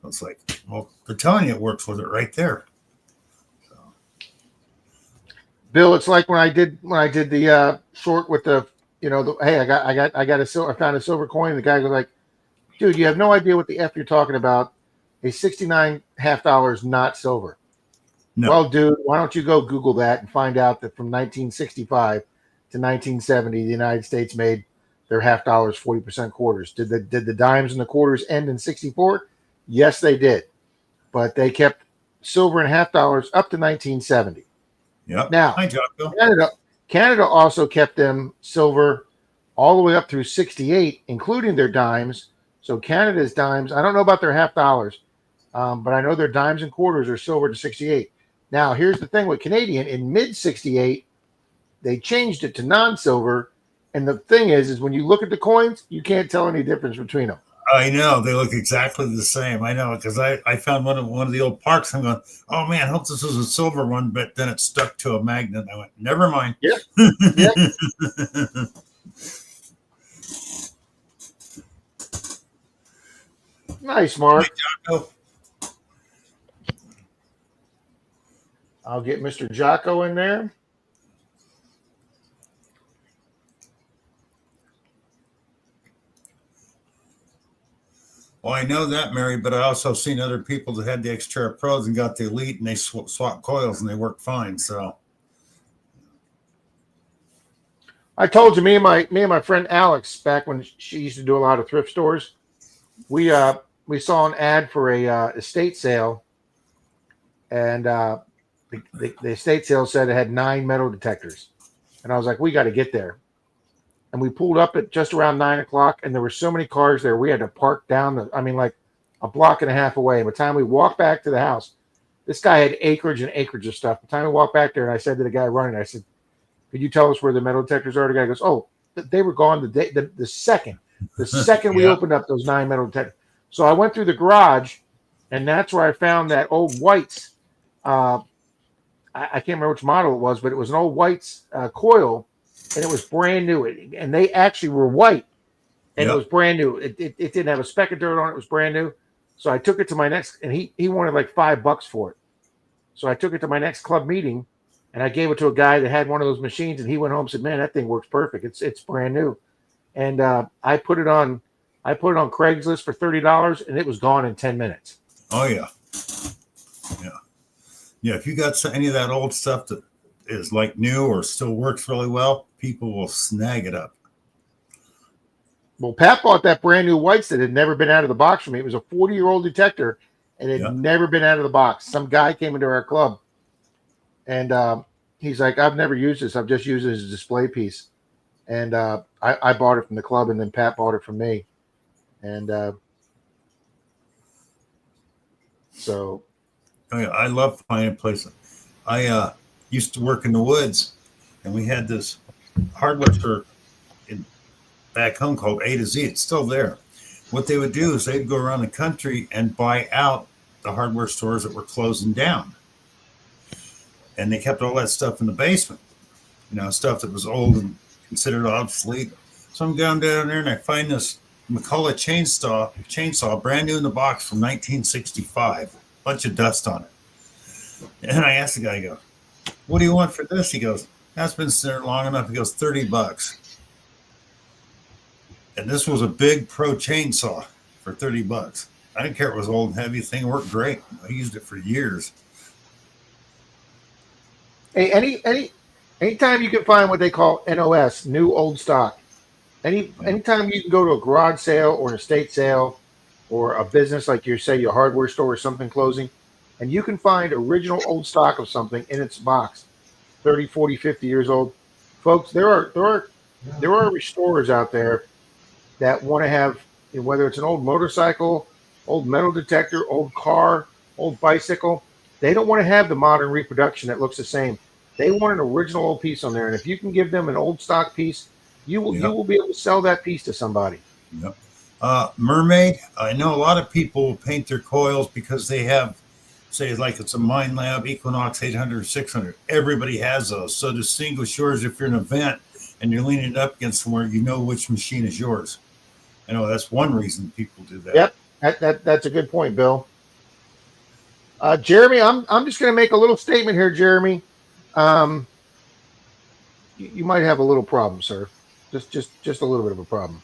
It's like, well, they're telling you it works with it right there. So, Bill, it's like when I did the short with the, hey, I found a silver coin. The guy goes like, dude, you have no idea what the F you're talking about. A 69 half dollars not silver. no. Well, dude, why don't you go Google that and find out that from 1965 to 1970, the United States made their half dollars 40% quarters. Did the dimes and the quarters end in 64? Yes, they did. But they kept silver and half dollars up to 1970. Yep. Now, Hi, Jocko. Canada also kept them silver all the way up through 68, including their dimes. So Canada's dimes, I don't know about their half dollars, but I know their dimes and quarters are silver to 68. Now, here's the thing with Canadian. In mid 68, they changed it to non-silver. And the thing is when you look at the coins, you can't tell any difference between them. I know they look exactly the same. I know because I found one of the old parks. I'm going, oh man, I hope this was a silver one, but then it stuck to a magnet. I went, never mind. Yep. Yep. Nice, Mark. Jocko. I'll get Mr. Jocko in there. Well, I know that, Mary, but I also seen other people that had the Xterra Pros and got the Elite, and they swap coils and they work fine. So I told you, me and my friend Alex, back when she used to do a lot of thrift stores, we saw an ad for a estate sale, and the estate sale said it had 9 metal detectors, and I was like, we got to get there. And we pulled up at just around 9 o'clock, and there were so many cars there. We had to park down like a block and a half away. By the time we walked back to the house, this guy had acreage and acreage of stuff. By the time we walked back there, and I said to the guy running, I said, could you tell us where the metal detectors are? The guy goes, oh, they were gone the second we opened up those 9 metal detectors. So I went through the garage, and that's where I found that old White's. I can't remember which model it was, but it was an old White's coil, and it was brand new. And they actually were white, and it was brand new. It didn't have a speck of dirt on it. It was brand new. So I took it to my next, and he wanted like $5 for it. So I took it to my next club meeting, and I gave it to a guy that had one of those machines, and he went home and said, man, that thing works perfect. It's brand new. And I put it on Craigslist for $30, and it was gone in 10 minutes. Oh yeah. Yeah. If you got any of that old stuff that is like new or still works really well, people will snag it up. Well, Pat bought that brand new Whites that had never been out of the box for me. It was a 40-year-old detector, and it had never been out of the box. Some guy came into our club, and he's like, I've never used this. I've just used it as a display piece. And I bought it from the club, and then Pat bought it from me. And so. Oh, yeah, I love finding places. I used to work in the woods, and we had this hardware store back home called A to Z. It's still there. What they would do is they'd go around the country and buy out the hardware stores that were closing down. And they kept all that stuff in the basement, stuff that was old and considered obsolete. So I'm going down there and I find this McCulloch chainsaw, brand new in the box from 1965, bunch of dust on it. And I asked the guy, I go, what do you want for this? He goes, that's been sitting there long enough. He goes, $30. And this was a big pro chainsaw for $30. I didn't care if it was old and heavy. The thing worked great. I used it for years. Hey, anytime you can find what they call NOS, new old stock. Anytime you can go to a garage sale or an estate sale or a business like your hardware store or something closing, and you can find original old stock of something in its box, 30, 40, 50 years old. Folks, there are restorers out there that want to have, whether it's an old motorcycle, old metal detector, old car, old bicycle, they don't want to have the modern reproduction that looks the same. They want an original old piece on there. And if you can give them an old stock piece, you will be able to sell that piece to somebody. Yep. Mermaid, I know a lot of people will paint their coils because they have, say, like it's a Mine Lab Equinox 800 or 600. Everybody has those. So distinguish yours if you're in an event and you're leaning it up against somewhere, you know which machine is yours. I know that's one reason people do that. Yep, that's a good point, Bill. Jeremy, I'm just going to make a little statement here, Jeremy. Um, you might have a little problem, sir. Just a little bit of a problem.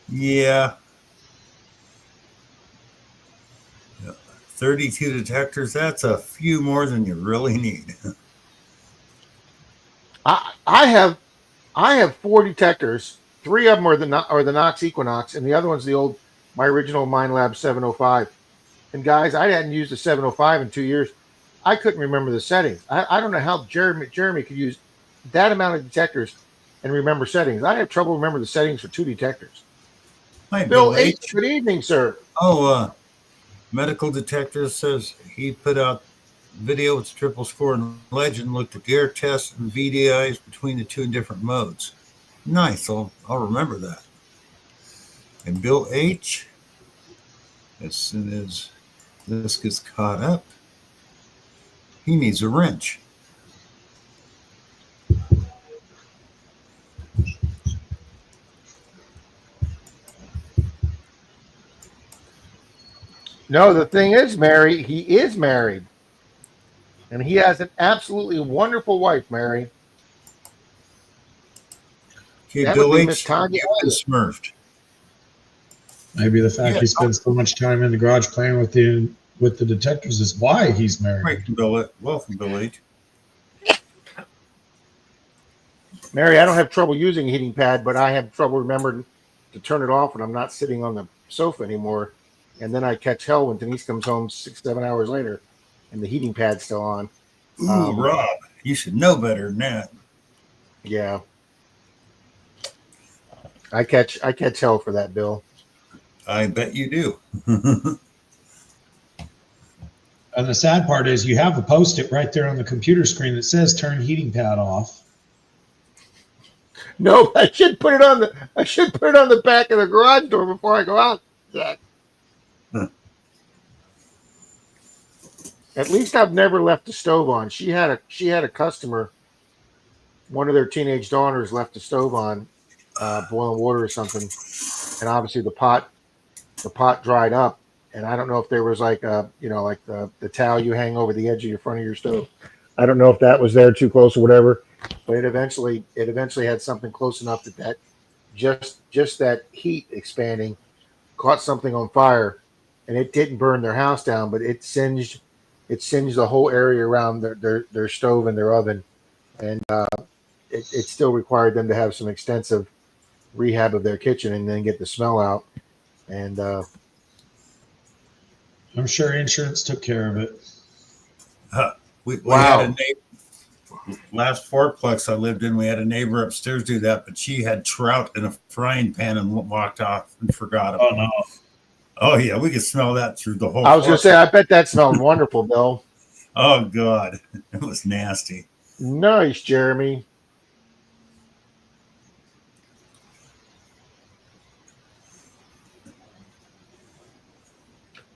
Yeah. 32 detectors, that's a few more than you really need. I have 4 detectors. 3 of them are the Knox Equinox, and the other one's my original MindLab 705. And guys, I hadn't used the 705 in 2 years. I couldn't remember the settings. I don't know how Jeremy could use that amount of detectors and remember settings. I have trouble remembering the settings for 2 detectors. Hi, Bill Bill H. H. Good evening, sir. Oh, Medical Detector says he put out video with triple score and legend, looked at gear tests and VDIs between the 2 in different modes. Nice. I'll remember that. And Bill H., as soon as this gets caught up, he needs a wrench. No, the thing is, Mary, he is married. And he has an absolutely wonderful wife, Mary. Okay, That would Bill be H., Miss Tanya. you've been smurfed. Maybe the fact Yeah. he spends so much time in the garage playing with the detectors is why he's married. Right, Bill. Welcome, Bill H. Mary, I don't have trouble using a heating pad, but I have trouble remembering to turn it off when I'm not sitting on the sofa anymore. And then I catch hell when Denise comes home 6-7 hours later and the heating pad's still on. Ooh, Rob, you should know better than that. Yeah. I catch hell for that, Bill. I bet you do. And the sad part is you have a post-it right there on the computer screen that says turn heating pad off. No, I should put it on the back of the garage door before I go out. Zach. At least I've never left the stove on. She had a customer. One of their teenage daughters left the stove on, boiling water or something, and obviously the pot dried up. And I don't know if there was like like the towel you hang over the edge of your front of your stove. I don't know if that was there too close or whatever, but it eventually had something close enough that just that heat expanding caught something on fire, and it didn't burn their house down, but it singed the whole area around their stove and their oven, and it still required them to have some extensive rehab of their kitchen and then get the smell out. And I'm sure insurance took care of it. We Wow. had a neighbor, last fourplex I lived in, we had a neighbor upstairs do that, but she had trout in a frying pan and walked off and forgot about it. Oh no. Oh, yeah, we could smell that through the whole I was going to say, I bet that smelled wonderful, Bill. Oh, God. It was nasty. Nice, Jeremy.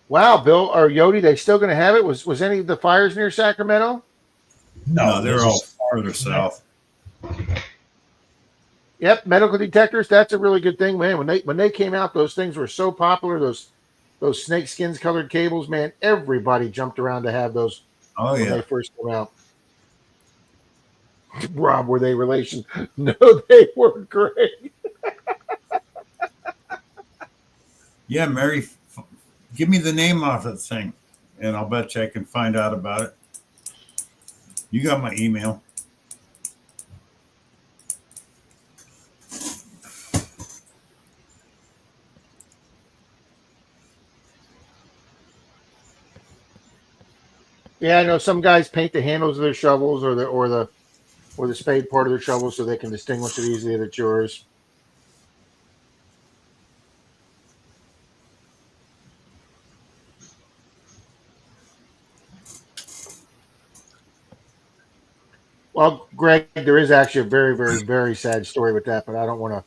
Wow, Bill or Yodi, they still going to have it? Was any of the fires near Sacramento? No, they're those all are- farther south. Yep, medical detectors. That's a really good thing, man. When they came out, those things were so popular. Those snake skins colored cables, man. Everybody jumped around to have those Oh, when yeah. they first came out. Rob, were they relations? No, they were great. Yeah, Mary, give me the name off that thing, and I'll bet you I can find out about it. You got my email. Yeah, I know some guys paint the handles of their shovels or the spade part of their shovel so they can distinguish it easily that it's yours. Well, Greg, there is actually a very, very, very sad story with that, but I don't want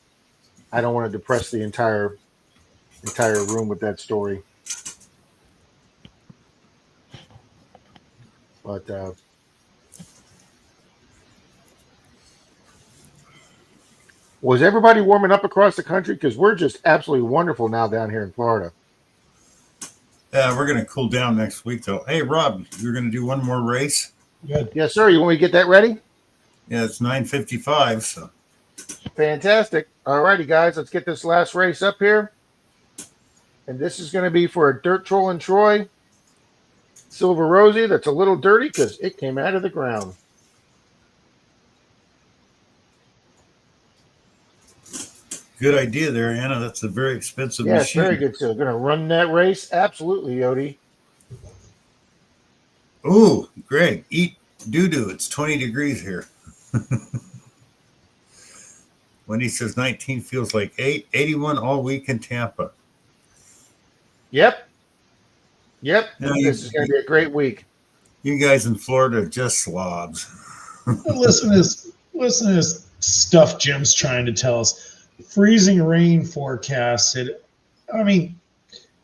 to depress the entire room with that story. But was everybody warming up across the country? Because we're just absolutely wonderful now down here in Florida. We're going to cool down next week, though. Hey, Rob, you're going to do one more race? Good. Yes, sir. You want me to get that ready? Yeah, it's 9:55. So Fantastic. All righty, guys. Let's get this last race up here. And this is going to be for a Dirt Troll and Troy Silver Rosie that's a little dirty because it came out of the ground. good idea there, Anna. That's a very expensive Yes, machine. very good. So going to run that race? Absolutely, Yodi. Ooh, Greg, eat doo-doo. It's 20 degrees here. Wendy says 19 feels like 81 all week in Tampa. Yep. Yep. No, This is going to be a great week. You guys in Florida are just slobs. Listen to this stuff Jim's trying to tell us. Freezing rain forecasted. I mean,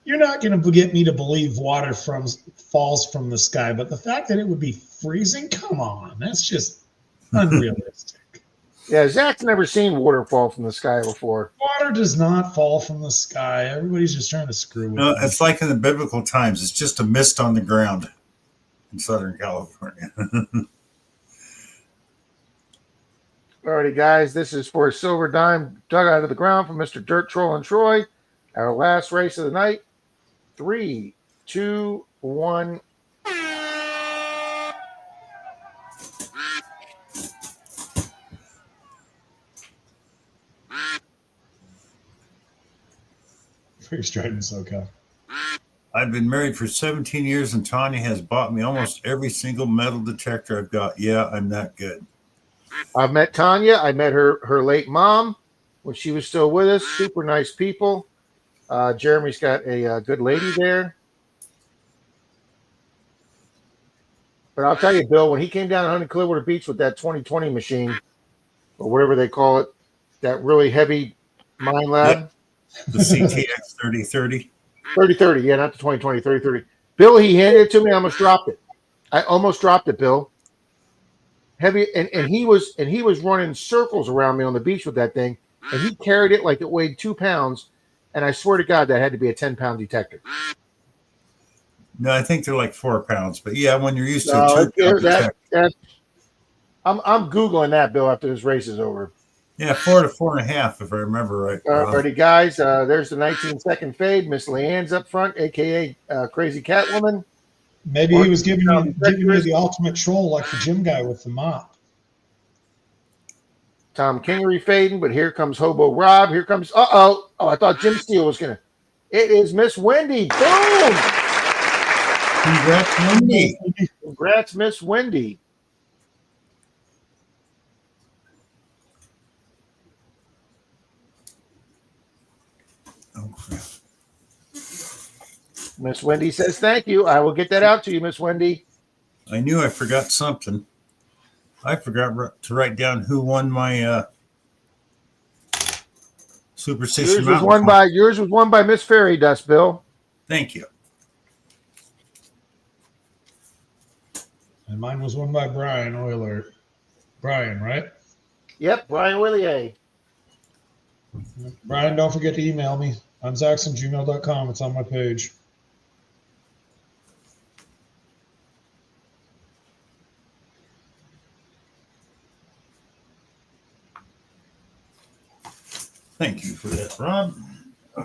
you're not going to get me to believe water falls from the sky, but the fact that it would be freezing, come on, that's just unrealistic. Yeah, Zach's never seen water fall from the sky before. Water does not fall from the sky. Everybody's just trying to screw with No, me. it's like in the biblical times. It's just a mist on the ground in Southern California. Alrighty, guys, this is for a silver dime dug out of the ground from Mr. Dirt Troll and Troy. Our last race of the night. 3, 2, 1. Freeze dried in SoCal. I've been married for 17 years, and Tanya has bought me almost every single metal detector I've got. Yeah, I'm that good. I've met Tanya. I met her late mom when she was still with us. Super nice people. Jeremy's got a good lady there. But I'll tell you, Bill, when he came down to Hunting Clearwater Beach with that 2020 machine, or whatever they call it, that really heavy mine lab. Yep. The CTX 3030. 3030, yeah, not the 2020, 3030. Bill, he handed it to me. I almost dropped it. I almost dropped it, Bill. Heavy, and he was running circles around me on the beach with that thing, and he carried it like it weighed 2 pounds. And I swear to God, that had to be a 10-pound detector. No, I think they're like 4 pounds, but yeah, when you're used to a 2-pound detector. I'm Googling that, Bill, after this race is over. Yeah, 4 to 4.5, if I remember right. Alrighty, guys. There's the 19-second fade. Miss Leanne's up front, a.k.a. Crazy Catwoman. Maybe he was giving you the ultimate troll like the gym guy with the mop. Tom Kingery fading, but here comes Hobo Rob. Here comes, oh, I thought Jim Steele was going to. It is Miss Wendy. Boom! Congrats, Wendy. Congrats, Miss Wendy. Oh, crap. Miss Wendy says thank you. I will get that out to you, Miss Wendy. I knew I forgot something. I forgot to write down who won my Superstition Mountain. Yours was won by Miss Fairy Dust, Bill. Thank you. And mine was won by Brian Euler. Brian, right? Yep, Brian Willier. Brian, don't forget to email me. I'm zaxon@gmail.com. It's on my page. Thank you for that, Rob.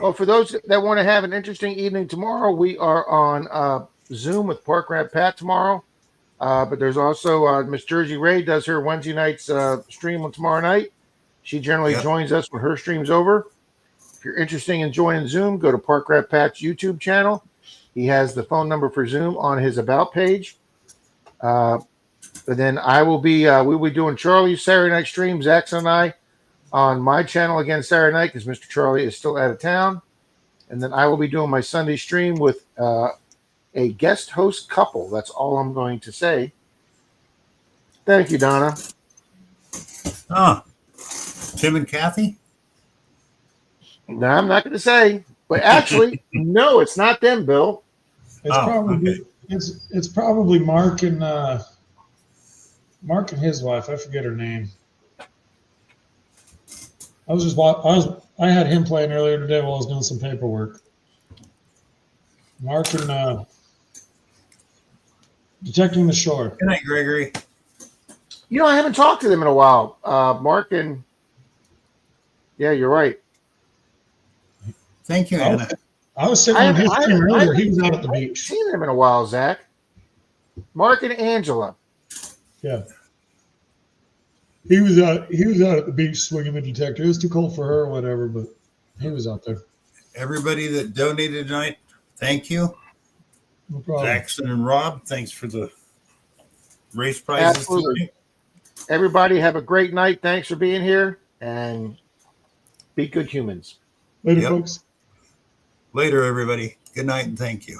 Well, for those that want to have an interesting evening tomorrow, we are on Zoom with Park Rat Pat tomorrow. But there's also Miss Jersey Ray does her Wednesday night's stream on tomorrow night. She generally joins us when her stream's over. If you're interested in joining Zoom, go to Park Rat Pat's YouTube channel. He has the phone number for Zoom on his About page. But then I will be we'll be doing Charlie's Saturday night stream, Zax and I, on my channel again Saturday night because Mr. Charlie is still out of town. And then I will be doing my Sunday stream with a guest host couple. That's all I'm going to say. Thank you, Donna. Tim and Kathy? No, I'm not going to say. But actually, no, it's not them, Bill. It's probably Mark and his wife. I forget her name. I had him playing earlier today while I was doing some paperwork. Mark and Detecting the Shore. Good night, Gregory. You know, I haven't talked to them in a while. Mark and yeah, you're right. Thank you, Anna. I was sitting on his stream earlier. He was out at the I haven't beach. seen them in a while, Zach. Mark and Angela. Yeah. He was out at the beach swinging the detector. It was too cold for her or whatever, but he was out there. Everybody that donated tonight, thank you. No problem. Jackson and Rob, thanks for the race prizes. Absolutely. Tonight. Everybody have a great night. Thanks for being here and be good humans. Later, Yep. folks. Later, everybody. Good night and thank you.